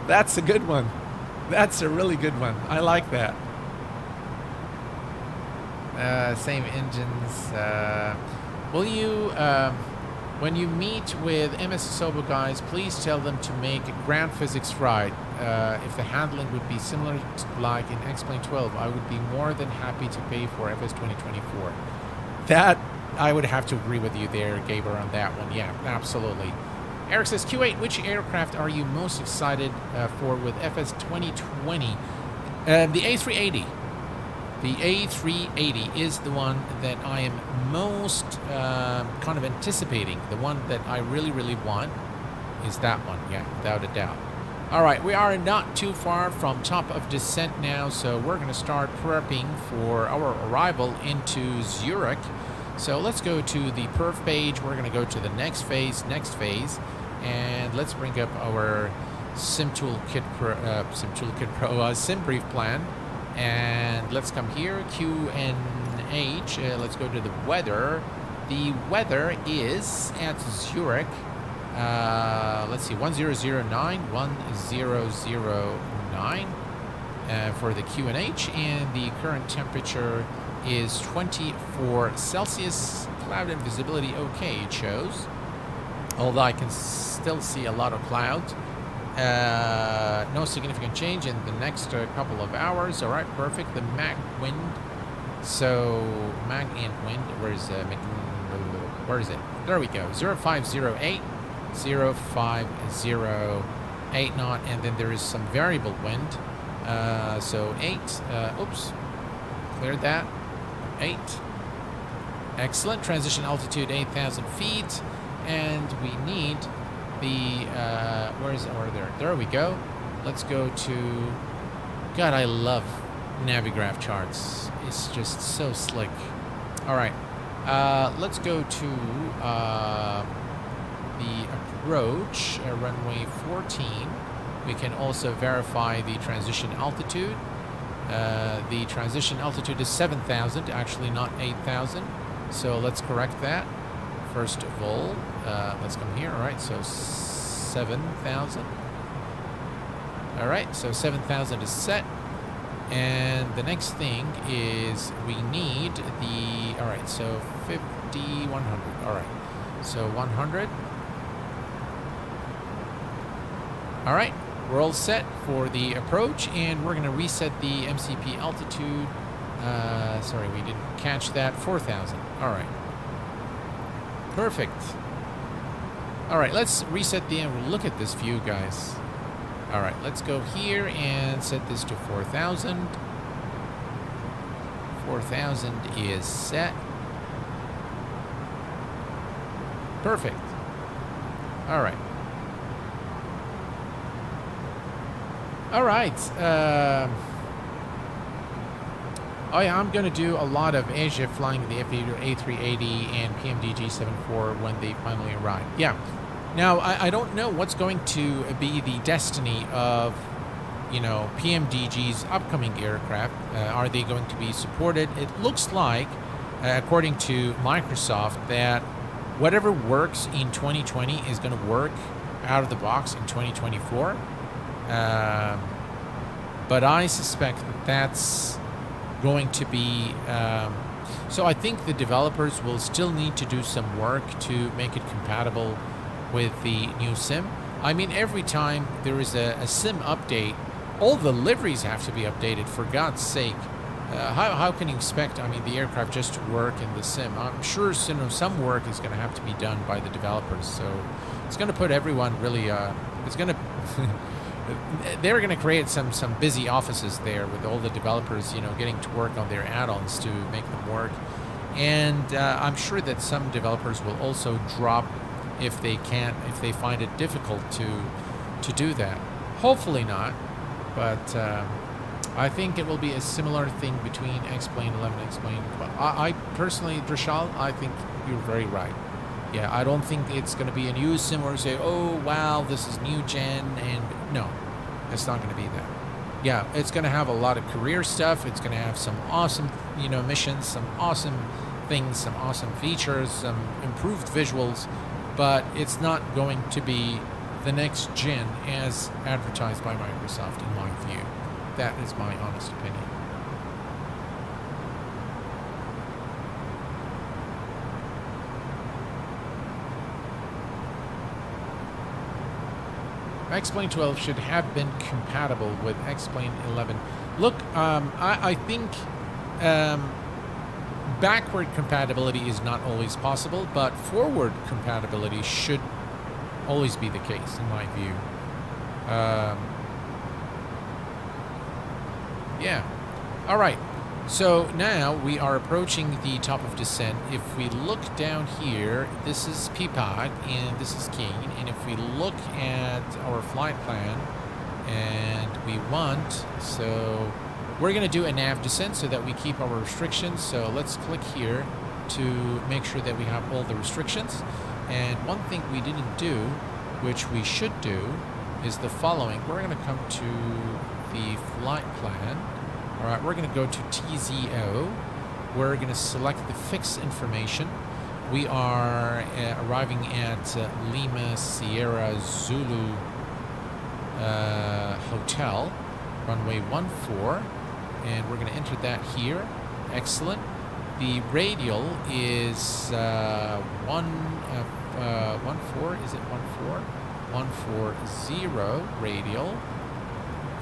That's a good one. That's a really good one. I like that. Same engines. Will you, when you meet with MSFS guys, please tell them to make a ground physics right. If the handling would be similar to like in X-Plane 12, I would be more than happy to pay for FS 2024. That, I would have to agree with you there, Gaber, on that one. Yeah, absolutely. Eric says, Q8, which aircraft are you most excited for with FS 2020? The A380. The A380 is the one that I am most kind of anticipating. The one that I really, really want is that one. Yeah, without a doubt. All right, we are not too far from top of descent now, so we're going to start prepping for our arrival into Zurich. So let's go to the perf page. We're going to go to the next phase, and let's bring up our Sim Toolkit Pro Sim Brief Plan. And let's come here, QNH. Let's go to the weather. The weather is at Zurich. Let's see, 1009 for the QNH, and the current temperature is 24 Celsius. Cloud and visibility okay, it shows. Although I can still see a lot of clouds. No significant change in the next couple of hours. All right, perfect. The Mach wind. So Mach and wind. Where is it? There we go. 0508 knot, and then there is some variable wind. So 8. Oops. Cleared that. 8. Excellent. Transition altitude 8,000 feet, and we need the where is it? Where there we go. Let's go to, God, I love Navigraph charts. It's just so slick. All right, let's go to the approach, runway 14. We can also verify the transition altitude. The transition altitude is 7,000, actually not 8,000. So let's correct that. First of all, let's come here. All right, so 7,000. All right, so 7,000 is set. And the next thing is we need the, all right, so 100. All right, so 100. All right, we're all set for the approach, and we're going to reset the MCP altitude. Sorry, we didn't catch that. 4,000. All right. Perfect. All right, let's reset the, and we'll look at this view, guys. All right, let's go here and set this to 4,000. 4,000 is set. Perfect. All right. All right. Oh yeah, I'm going to do a lot of Asia flying the A380 and PMDG-74 when they finally arrive. Yeah. Now, I don't know what's going to be the destiny of, you know, PMDG's upcoming aircraft. Are they going to be supported? It looks like according to Microsoft, that whatever works in 2020 is going to work out of the box in 2024. But I suspect that that's going to be... so I think the developers will still need to do some work to make it compatible with the new sim. I mean, every time there is a sim update, all the liveries have to be updated, for God's sake. How can you expect, I mean, the aircraft just to work in the sim? I'm sure some work is going to have to be done by the developers, so it's going to put everyone really, it's going to... They're going to create some busy offices there with all the developers, you know, getting to work on their add-ons to make them work. And I'm sure that some developers will also drop if they find it difficult to do that. Hopefully not, but I think it will be a similar thing between X-Plane 11 and X-Plane 12. I personally, Drashal, I think you're very right. Yeah, I don't think it's going to be a new sim where you say, oh, wow, this is new gen, and no, it's not going to be that. Yeah, it's going to have a lot of career stuff. It's going to have some awesome, you know, missions, some awesome things, some awesome features, some improved visuals, but it's not going to be the next gen as advertised by Microsoft, in my view. That is my honest opinion. X-Plane 12 should have been compatible with X-Plane 11. Look, I think backward compatibility is not always possible, but forward compatibility should always be the case, in my view. Yeah. All right. So now we are approaching the top of descent. If we look down here, this is Pushback and this is Kane. And if we look at our flight plan, and we want, so we're going to do a nav descent so that we keep our restrictions. So let's click here to make sure that we have all the restrictions. And one thing we didn't do, which we should do, is the following. We're going to come to the flight plan. All right, we're going to go to TZO. We're going to select the fixed information. We are arriving at Lima Sierra Zulu Hotel, runway 14, and we're going to enter that here. Excellent. The radial is 14, is it 14? 140 radial,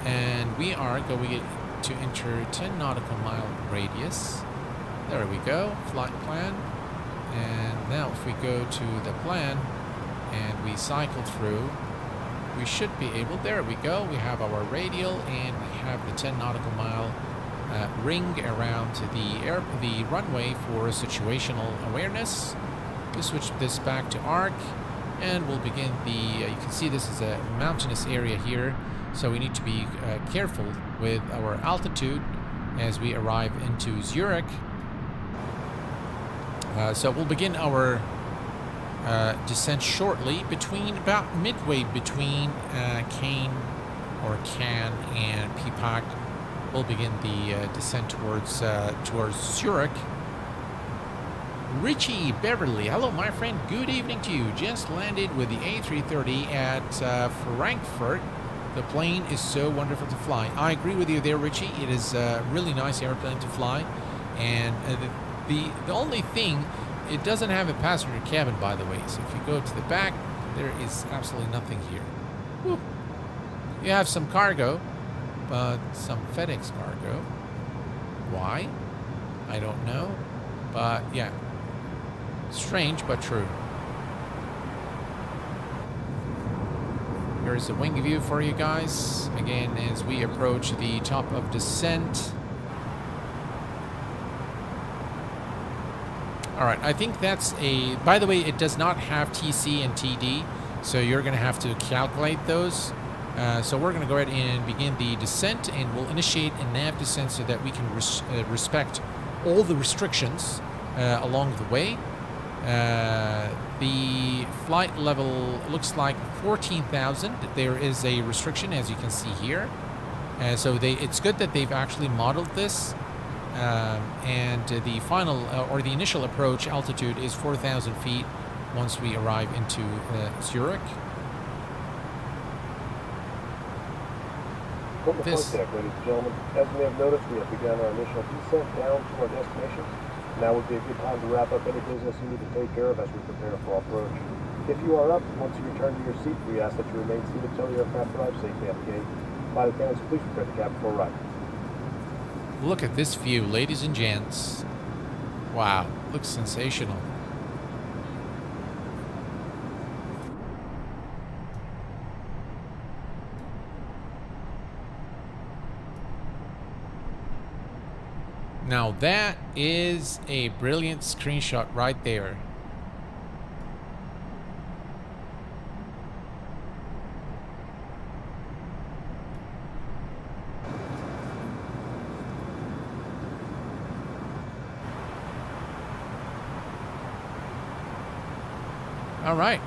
and we are going to enter 10 nautical mile radius. There we go, flight plan. And now if we go to the plan and we cycle through, we should be able, there we go, we have our radial and we have the 10 nautical mile ring around the runway for situational awareness. We'll switch this back to arc and we'll begin the, you can see this is a mountainous area here, so we need to be careful with our altitude as we arrive into Zurich. So we'll begin our descent shortly, about midway between Kane and Pushback. We'll begin the descent towards Zurich. Richie Beverly, hello my friend, good evening to you. Just landed with the A330 at Frankfurt. The plane is so wonderful to fly. I agree with you there, Richie. It is a really nice airplane to fly. And the only thing, it doesn't have a passenger cabin, by the way. So if you go to the back, there is absolutely nothing here. Whew. You have some cargo, but some FedEx cargo. Why? I don't know. But yeah, strange but true. Here's a wing view for you guys. Again, as we approach the top of descent. All right, I think that's a... By the way, it does not have TC and TD, so you're going to have to calculate those. So we're going to go ahead and begin the descent, and we'll initiate a nav descent so that we can respect all the restrictions along the way. The flight level looks like 14,000. There is a restriction, as you can see here. So it's good that they've actually modeled this and the final or the initial approach altitude is 4,000 feet once we arrive into Zurich. From the flight deck, ladies and gentlemen, as we have noticed, we have begun our initial descent down to our destination. Now would be a good time to wrap up any business you need to take care of as we prepare for approach. If you are up, once you return to your seat, we ask that you remain seated until the aircraft arrives safely at the gate. Flight attendants, please prepare the cabin for a ride. Look at this view, ladies and gents. Wow, looks sensational. Now that is a brilliant screenshot right there. All right.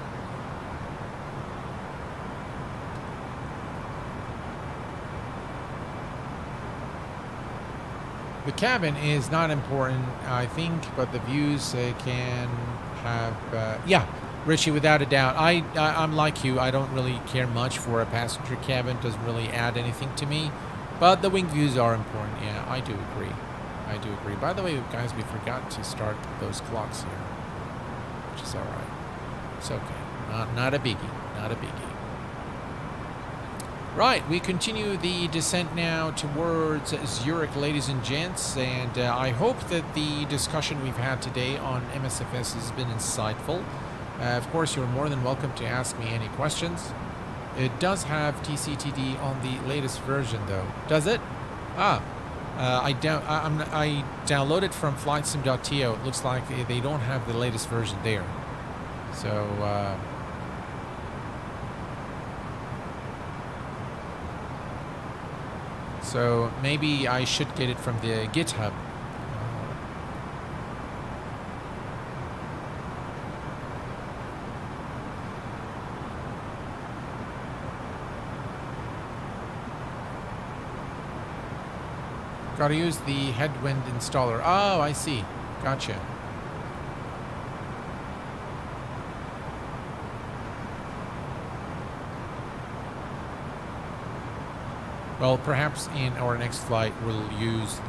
The cabin is not important, I think, but the views can have... yeah, Richie, without a doubt. I'm like you. I don't really care much for a passenger cabin. Doesn't really add anything to me. But the wing views are important. Yeah, I do agree. I do agree. By the way, guys, we forgot to start those clocks here, which is all right. It's okay. Not a biggie. Not a biggie. Right, we continue the descent now towards Zurich, ladies and gents, and I hope that the discussion we've had today on MSFS has been insightful. Of course, you're more than welcome to ask me any questions. It does have TCTD on the latest version, though. Does it? I downloaded from flightsim.to. It looks like they don't have the latest version there. So, so maybe I should get it from the GitHub. Gotta use the Headwind installer. Oh, I see. Gotcha. Well, perhaps in our next flight we'll use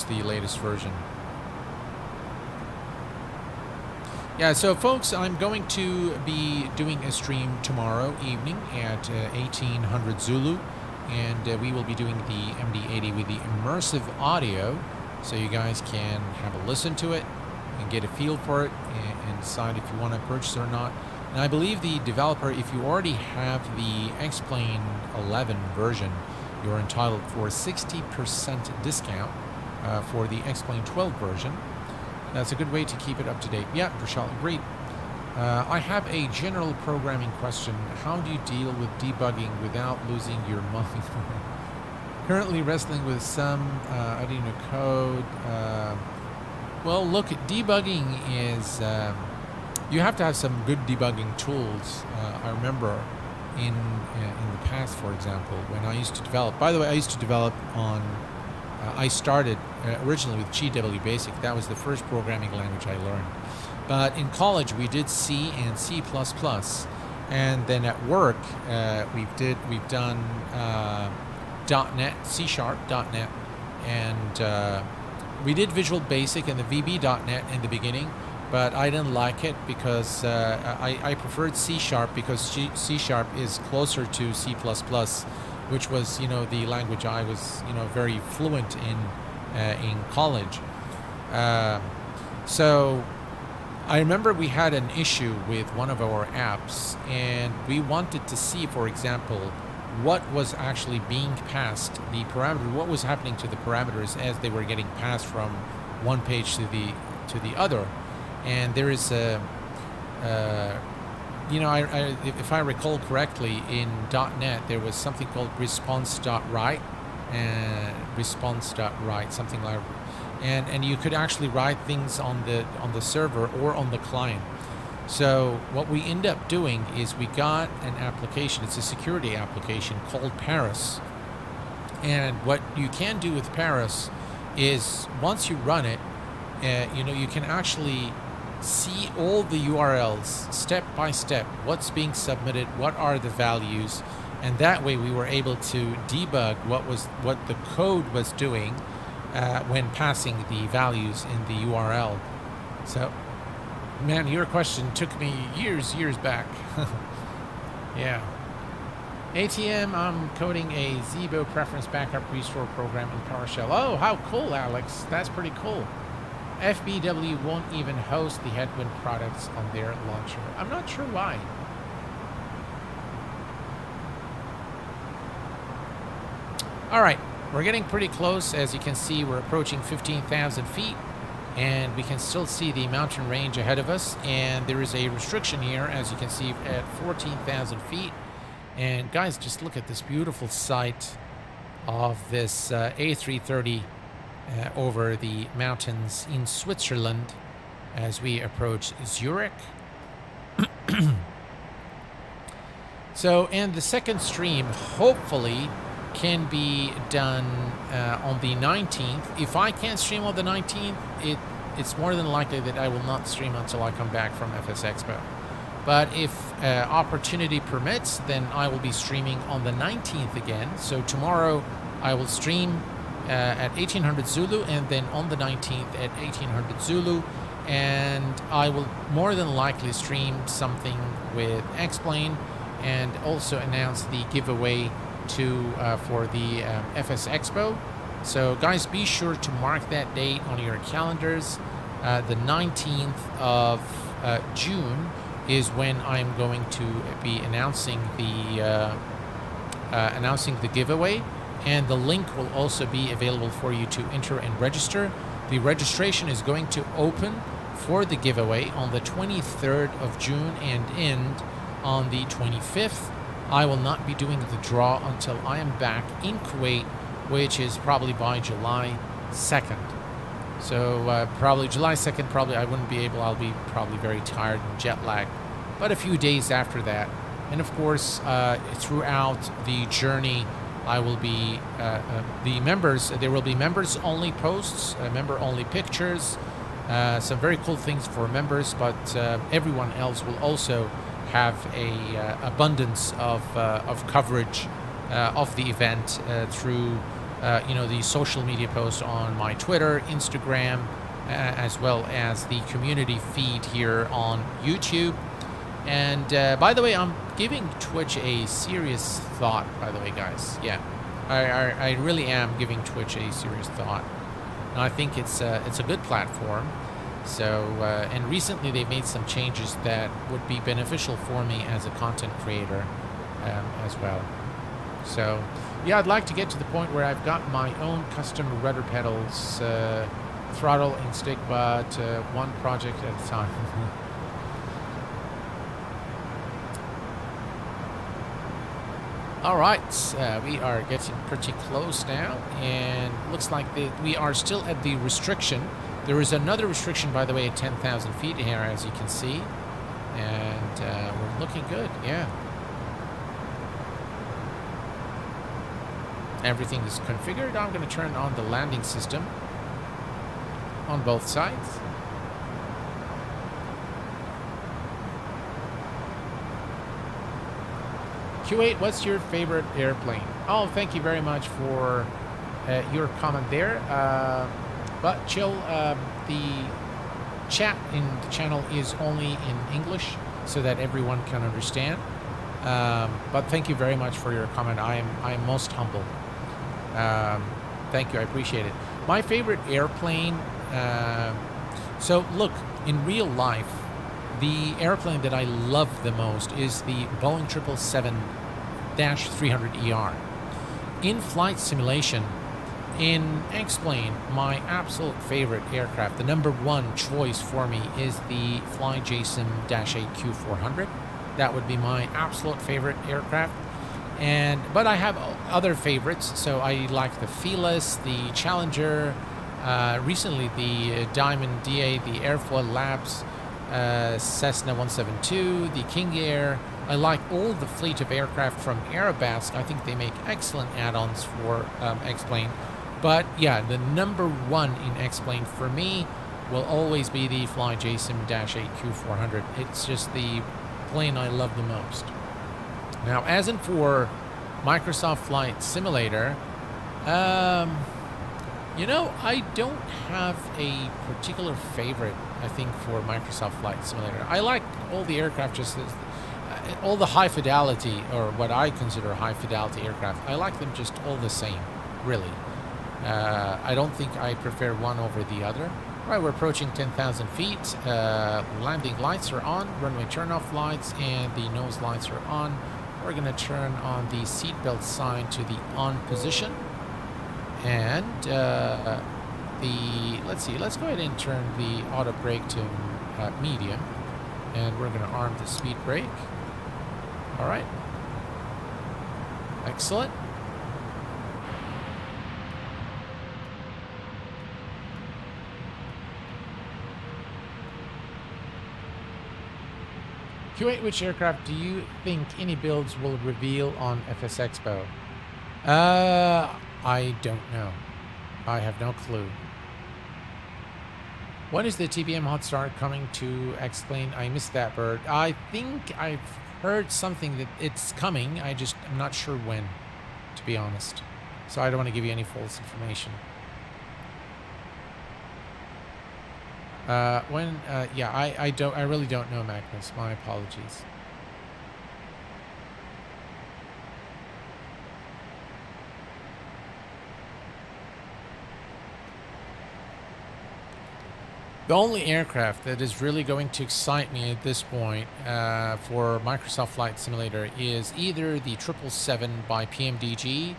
the latest version. Yeah, so folks, I'm going to be doing a stream tomorrow evening at 1800 Zulu, and we will be doing the MD-80 with the immersive audio, so you guys can have a listen to it and get a feel for it and decide if you want to purchase it or not. And I believe the developer, if you already have the X-Plane 11 version, you're entitled for a 60% discount for the X-Plane 12 version. That's a good way to keep it up to date. Yeah, Rochelle, agreed. I have a general programming question. How do you deal with debugging without losing your mind? Currently wrestling with some Arduino code. Well, look, debugging is... you have to have some good debugging tools. I remember in the past, for example, when I used to develop... By the way, I used to develop on... I started originally with GW Basic. That was the first programming language I learned. But in college, we did C and C++. And then at work, we've done .NET, C#, .NET. And we did Visual Basic and the VB.NET in the beginning. But I didn't like it because I preferred C# because C# is closer to C++, which was, the language I was, very fluent in college. So I remember we had an issue with one of our apps, and we wanted to see, for example, what was actually being passed, the parameter, what was happening to the parameters as they were getting passed from one page to the other. And there is a, if I recall correctly, in .NET there was something called response.write and response.write, something like, and you could actually write things on the server or on the client. So what we end up doing is we got an application. It's a security application called Paris, And what you can do with Paris is once you run it, you can actually see all the URLs step by step, what's being submitted, what are the values, and that way we were able to debug what the code was doing when passing the values in the URL. So, man, your question took me years back. Yeah. ATM, I'm coding a Zebo preference backup restore program in PowerShell. Oh, how cool, Alex. That's pretty cool. FBW won't even host the Headwind products on their launcher. I'm not sure why. All right, we're getting pretty close. As you can see, we're approaching 15,000 feet, and we can still see the mountain range ahead of us. And there is a restriction here, as you can see, at 14,000 feet. And guys, just look at this beautiful sight of this A330 over the mountains in Switzerland as we approach Zurich. So, and the second stream hopefully can be done on the 19th. If I can't stream on the 19th, it's more than likely that I will not stream until I come back from FS Expo. But if opportunity permits, then I will be streaming on the 19th again. So tomorrow I will stream at 1800 Zulu, and then on the 19th at 1800 Zulu. And I will more than likely stream something with X-Plane and also announce the giveaway for the FS Expo. So guys, be sure to mark that date on your calendars. The 19th of June is when I'm going to be announcing the giveaway, and the link will also be available for you to enter and register. The registration is going to open for the giveaway on the 23rd of June and end on the 25th. I will not be doing the draw until I am back in Kuwait, which is probably by July 2nd. So probably July 2nd, probably I wouldn't be able, I'll be probably very tired and jet lagged. But a few days after that. And of course, throughout the journey, I will be, there will be members only posts, member only pictures, some very cool things for members, but everyone else will also have a abundance of coverage of the event through the social media posts on my Twitter, Instagram, as well as the community feed here on YouTube. And by the way, I'm giving Twitch a serious thought, by the way, guys. Yeah, I really am giving Twitch a serious thought. And I think it's a good platform. So, and recently they've made some changes that would be beneficial for me as a content creator as well. So, yeah, I'd like to get to the point where I've got my own custom rudder pedals, throttle and stick, but one project at a time. All right, we are getting pretty close now, and looks like we are still at the restriction. There is another restriction, by the way, at 10,000 feet here, as you can see, and we're looking good, yeah. Everything is configured. I'm going to turn on the landing system on both sides. Q8, what's your favorite airplane? Oh, thank you very much for your comment there. But chill, the chat in the channel is only in English so that everyone can understand. But thank you very much for your comment. I am most humble. Thank you, I appreciate it. My favorite airplane. So look, in real life, the airplane that I love the most is the Boeing 777-300ER. In flight simulation, in X-Plane, my absolute favorite aircraft, the number one choice for me is the FlyJSim-AQ400. That would be my absolute favorite aircraft. But I have other favorites, so I like the Fearless, the Challenger, recently the Diamond DA, the Airfoil Labs, Cessna 172, the King Air. I like all the fleet of aircraft from Airbus. I think they make excellent add-ons for X-Plane. But yeah, the number one in X-Plane for me will always be the FlyJSim-8Q400. It's just the plane I love the most. Now, as in for Microsoft Flight Simulator, you know, I don't have a particular favorite, I think, for Microsoft Flight Simulator. I like all the aircraft, just as, all the high fidelity, or what I consider high fidelity aircraft. I like them just all the same, really. I don't think I prefer one over the other. All right, we're approaching 10,000 feet. Landing lights are on, runway turn-off lights, and the nose lights are on. We're going to turn on the seatbelt sign to the on position. And let's see, let's go ahead and turn the auto brake to medium. And we're going to arm the speed brake. All right. Excellent. Q8, which aircraft do you think any builds will reveal on FS Expo? I don't know. I have no clue. When is the TBM hot start coming to X-Plane? I missed that, bird. I think I've heard something that it's coming. I'm not sure when, to be honest. So I don't want to give you any false information. Yeah, I really don't know, Magnus. My apologies. The only aircraft that is really going to excite me at this point for Microsoft Flight Simulator is either the 777 by PMDG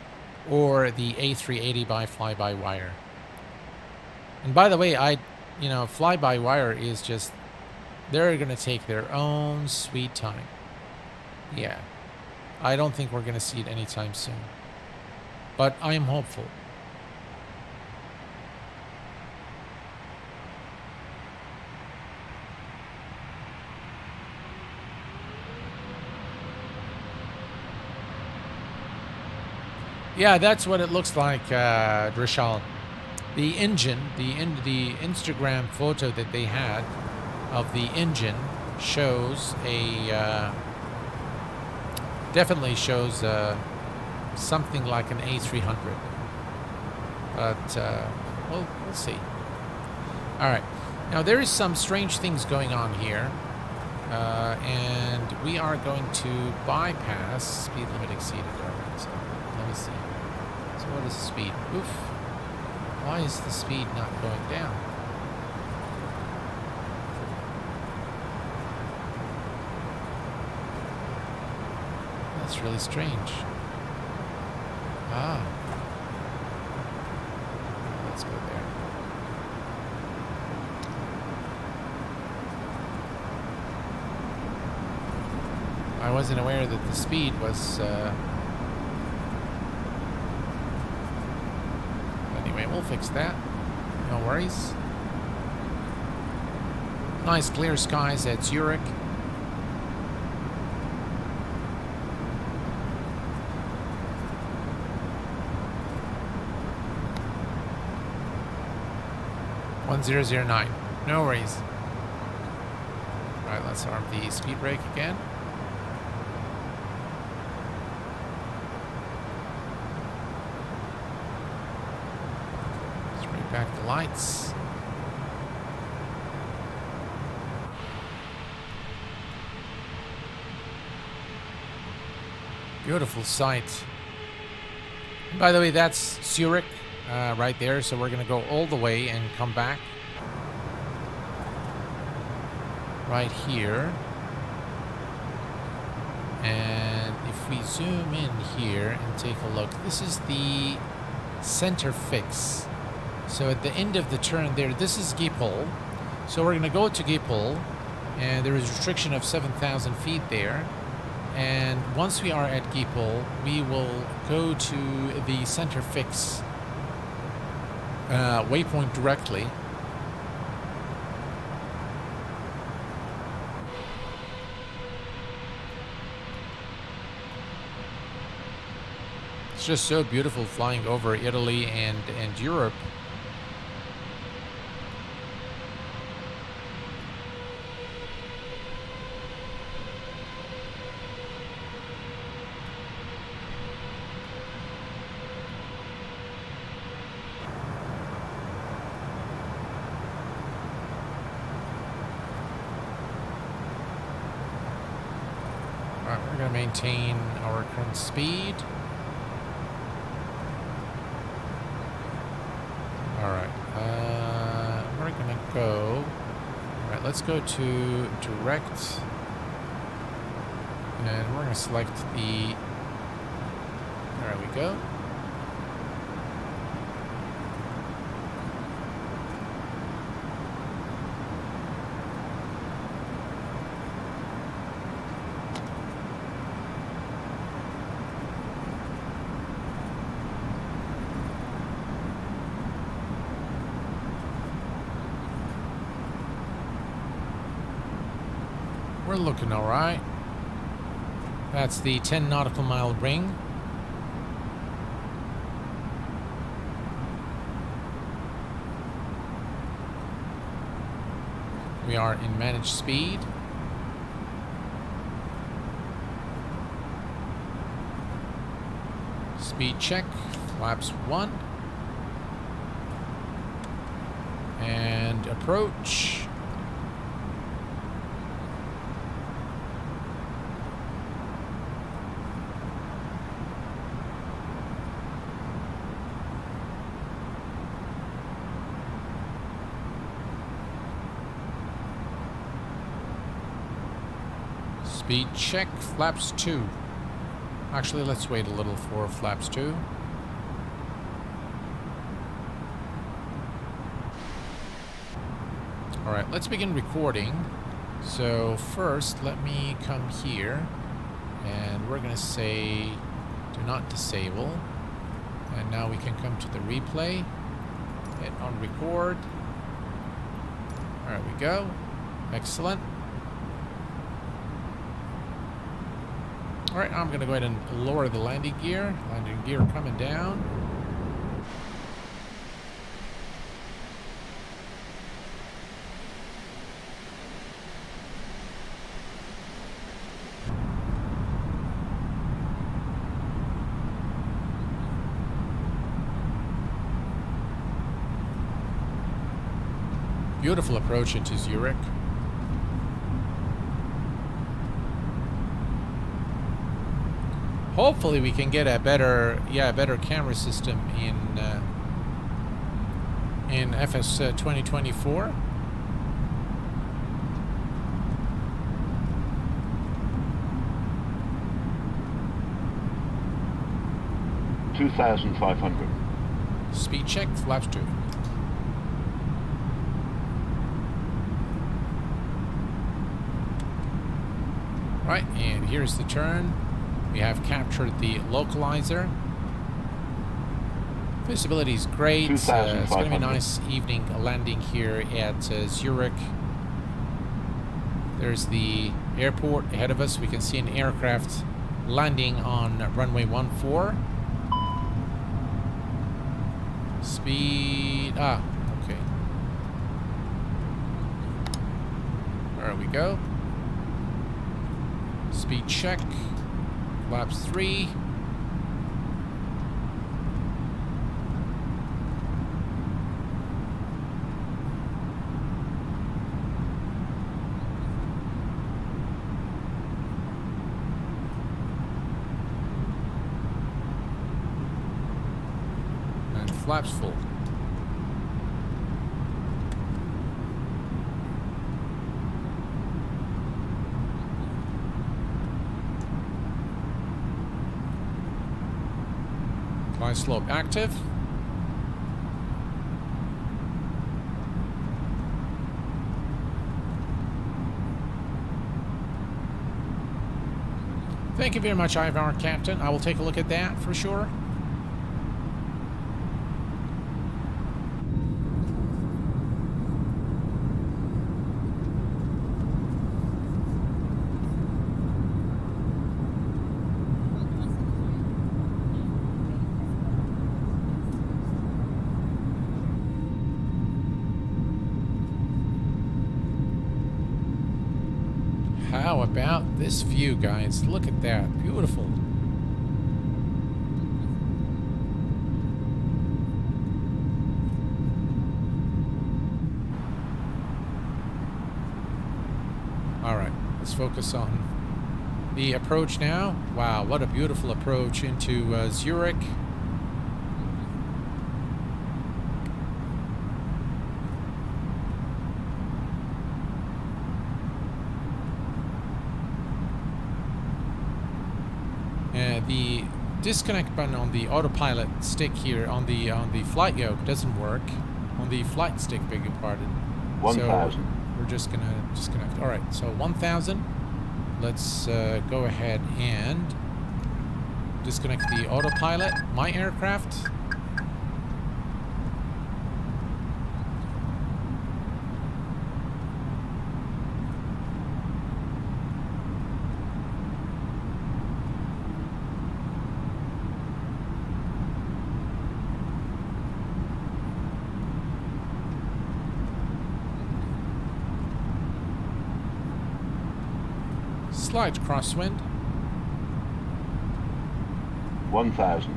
or the A380 by Fly-by-Wire. And by the way, you know, Fly-by-Wire is just, they're going to take their own sweet time. Yeah. I don't think we're going to see it anytime soon. But I am hopeful. Yeah, that's what it looks like, Rishal. The engine, the Instagram photo that they had of the engine shows a, definitely shows something like an A300. But, we'll see. All right. Now, there is some strange things going on here. And we are going to bypass speed limit exceeded. So, let me see. So what is the speed? Oof. Why is the speed not going down? That's really strange. Ah. Let's go there. I wasn't aware that the speed was... Anyway, we'll fix that. No worries. Nice clear skies at Zurich. (1009). No worries. All right, let's arm the speed brake again. Back the lights. Beautiful sight. And by the way, that's Zurich right there. So we're going to go all the way and come back right here. And if we zoom in here and take a look, this is the center fix. So at the end of the turn there, this is Schiphol. So we're going to go to Schiphol, and there is a restriction of 7,000 feet there. And once we are at Schiphol, we will go to the center fix waypoint directly. It's just so beautiful flying over Italy and Europe. Alright, we're going to maintain our current speed. Alright, we're going to go... Alright, let's go to direct. And we're going to select the... There we go. We're looking all right. That's the 10 nautical mile ring. We are in managed speed. Speed check, flaps 1. And approach. Speed check, flaps 2. Actually, let's wait a little for flaps 2. Alright, let's begin recording. So first, let me come here. And we're going to say, do not disable. And now we can come to the replay. Hit on record. There we go. Excellent. Alright, I'm going to go ahead and lower the landing gear. Landing gear coming down. Beautiful approach into Zurich. Hopefully we can get a better camera system in FS 2024. $2,500. Speed check, flaps 2. Right, and here's the turn. We have captured the localizer. Visibility is great. It's going to be a nice evening landing here at Zurich. There's the airport ahead of us. We can see an aircraft landing on runway 14. Speed... okay. There we go. Speed check. Flaps 3. And flaps full. Glide slope active. Thank you very much, Ivar, Captain. I will take a look at that for sure. about this view, guys? Look at that. Beautiful. Alright, let's focus on the approach now. Wow, what a beautiful approach into Zurich. The disconnect button on the autopilot stick here on the flight yoke doesn't work. On the flight stick, beg your pardon. 1,000. So we're just gonna disconnect. All right, so 1,000. Let's go ahead and disconnect the autopilot. My aircraft. Slight crosswind. 1,000.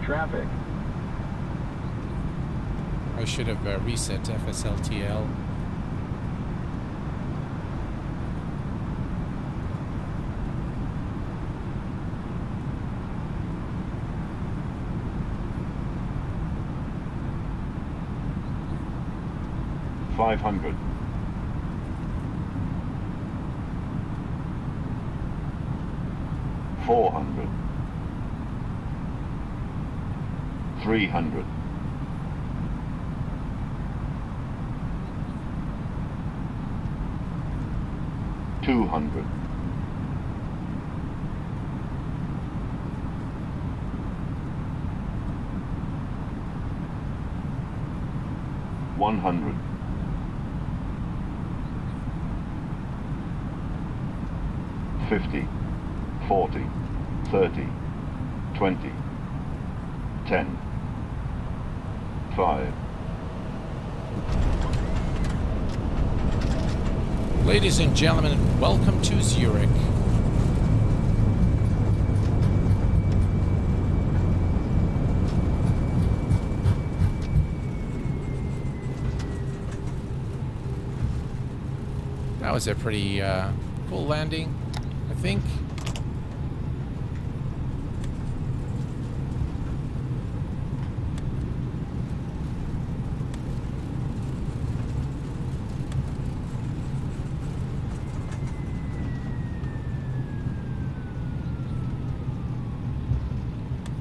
Traffic. I should have reset FSLTL. $500. 400. 300. 200. 100. 50. 40. 30. 20. 10. 5. Ladies and gentlemen, welcome to Zurich. That was a pretty cool landing, I think.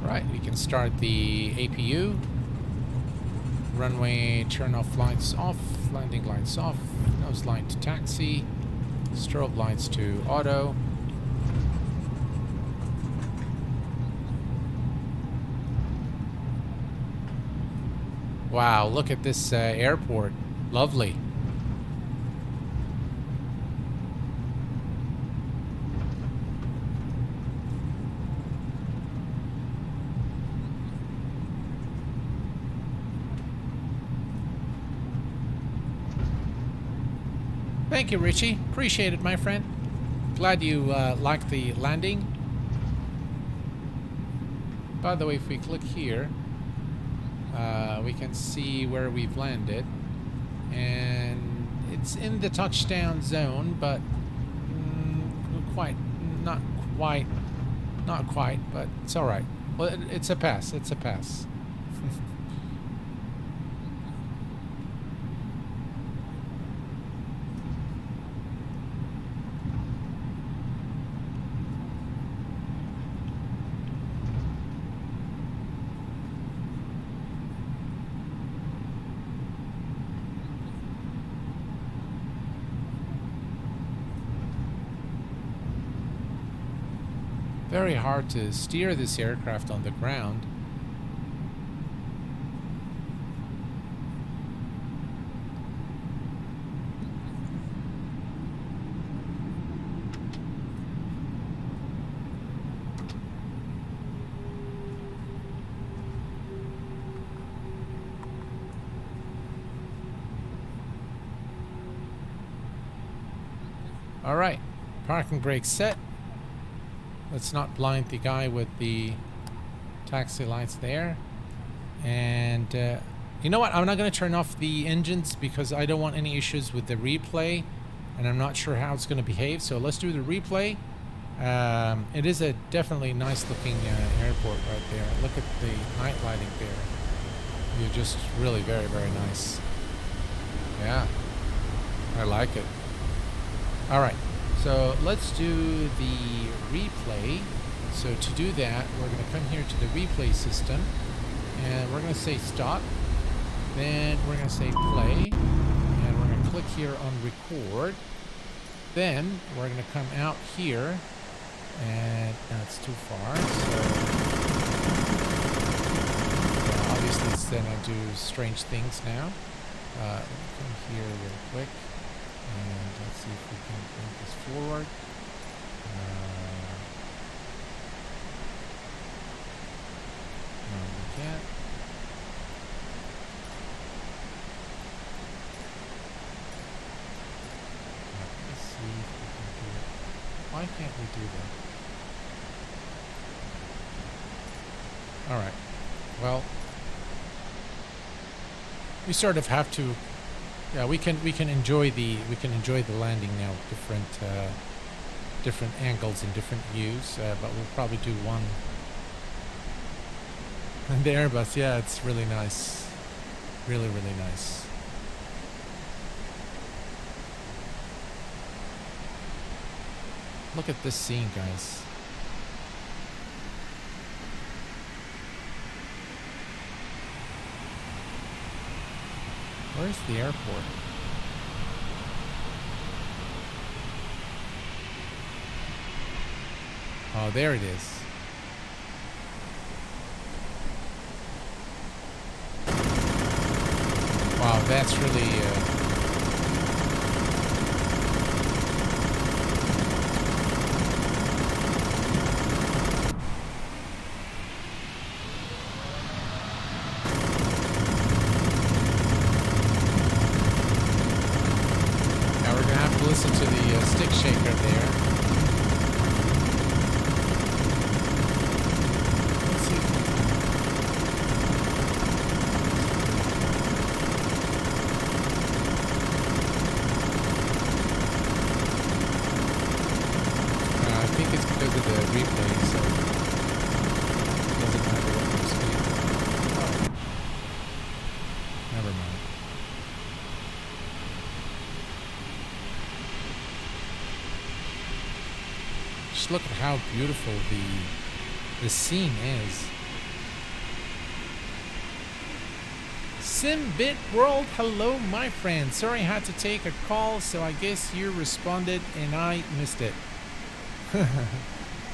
Right, we can start the APU. Runway turn off lights off, landing lights off, nose light to taxi, strobe lights to auto. Wow, look at this airport. Lovely. Thank you, Richie. Appreciate it, my friend. Glad you liked the landing. By the way, if we click here, we can see where we've landed. And it's in the touchdown zone, but not quite, but it's all right. Well, it's a pass. It's a pass. Very hard to steer this aircraft on the ground. All right, parking brake set. Let's not blind the guy with the taxi lights there. And you know what? I'm not going to turn off the engines because I don't want any issues with the replay. And I'm not sure how it's going to behave. So let's do the replay. It is a definitely nice looking airport right there. Look at the night lighting there. You're just really very, very nice. Yeah, I like it. All right, so let's do the replay. So to do that, we're going to come here to the replay system and we're going to say stop. Then we're going to say play and we're going to click here on record. Then we're going to come out here and that's too far. So yeah, obviously it's going to do strange things now. Come here real quick and let's see if we can bring this forward. No, we can't. Let's see if we can do it. Why can't we do that? All right. Well, we sort of have to. Yeah, we can enjoy the landing now, different angles and different views. But we'll probably do one. And the Airbus, yeah, it's really nice, really nice. Look at this scene, guys. Where's the airport? Oh, there it is. Wow, that's really... listen to the stick shaker there. Let's see if we can... I think it's because of the replay, so it doesn't matter what you speed. Oh. Never mind. Just look at how beautiful the scene is. Simbit World, hello my friend. Sorry I had to take a call, so I guess you responded and I missed it.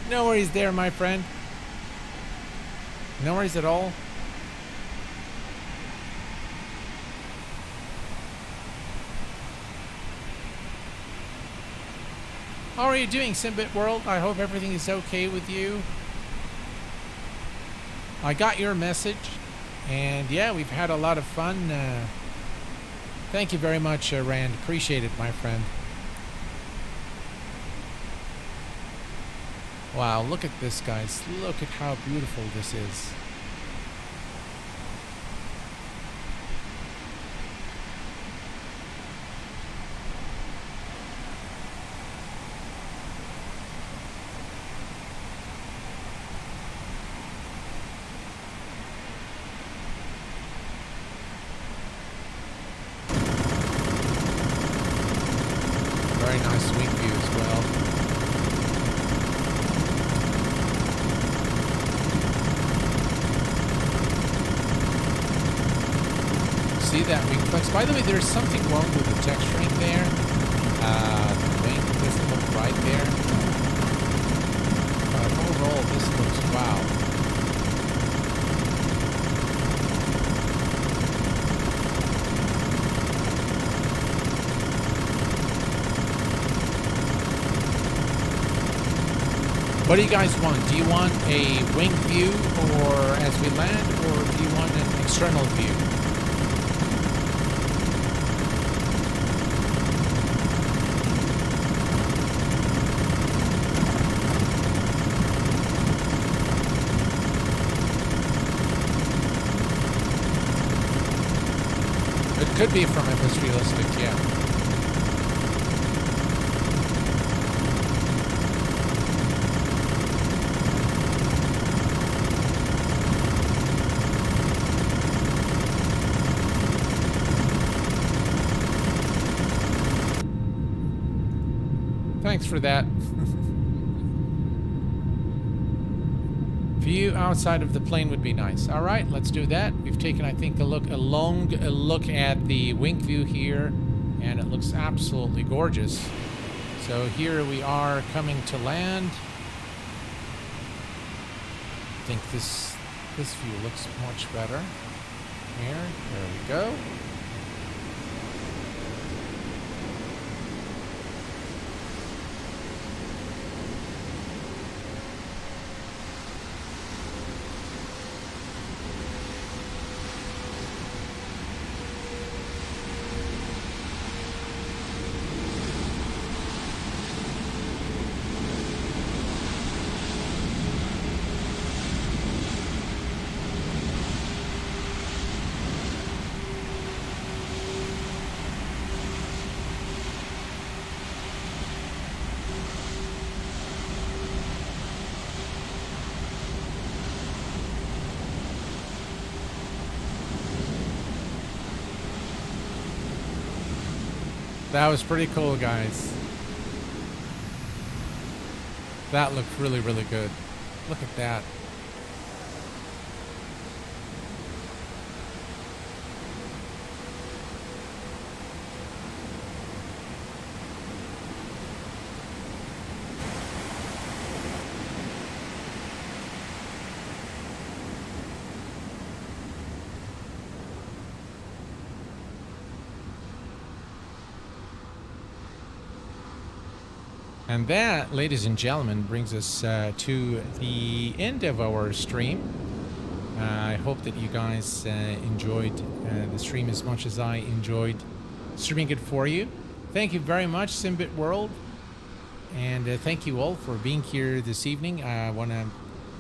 No worries there, my friend. No worries at all. How are you doing, Simbit World? I hope everything is okay with you. I got your message, and yeah, we've had a lot of fun. Thank you very much, Rand. Appreciate it, my friend. Wow, look at this, guys. Look at how beautiful this is. Very nice wing view as well. See that wing flex? By the way, there's something wrong with the texturing there. The wing doesn't look right there. But overall, this looks wow. What do you guys want? Do you want a wing view or as we land, or do you want an external view? Could be from MS Realistic, yeah. Thanks for that. View outside of the plane would be nice. All right, let's do that. We've taken, I think, a long look at the wing view here, and it looks absolutely gorgeous. So here we are coming to land. I think this view looks much better. Here, there we go. That was pretty cool, guys. That looked really, really good. Look at that. And that, ladies and gentlemen, brings us to the end of our stream. I hope that you guys enjoyed the stream as much as I enjoyed streaming it for you. Thank you very much, Simbit World. And thank you all for being here this evening. I want to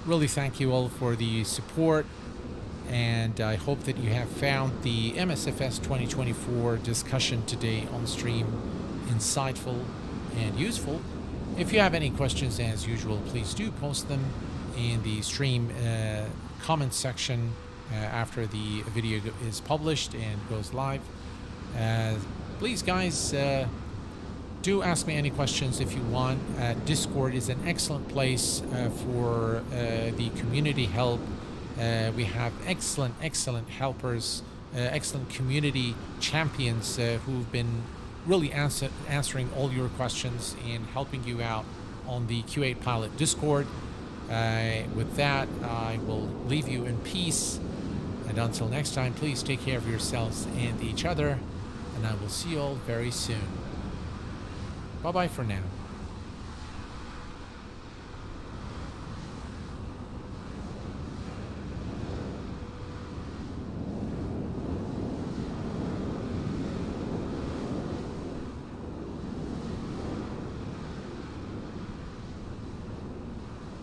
really thank you all for the support. And I hope that you have found the MSFS 2024 discussion today on stream insightful and useful. If you have any questions, as usual, please do post them in the stream comment section after the video is published and goes live. Please, guys, do ask me any questions if you want. Discord is an excellent place for the community help. We have excellent helpers, excellent community champions who've been really answering all your questions and helping you out on the Q8 Pilot Discord. With that, I will leave you in peace. And until next time, please take care of yourselves and each other. And I will see you all very soon. Bye-bye for now.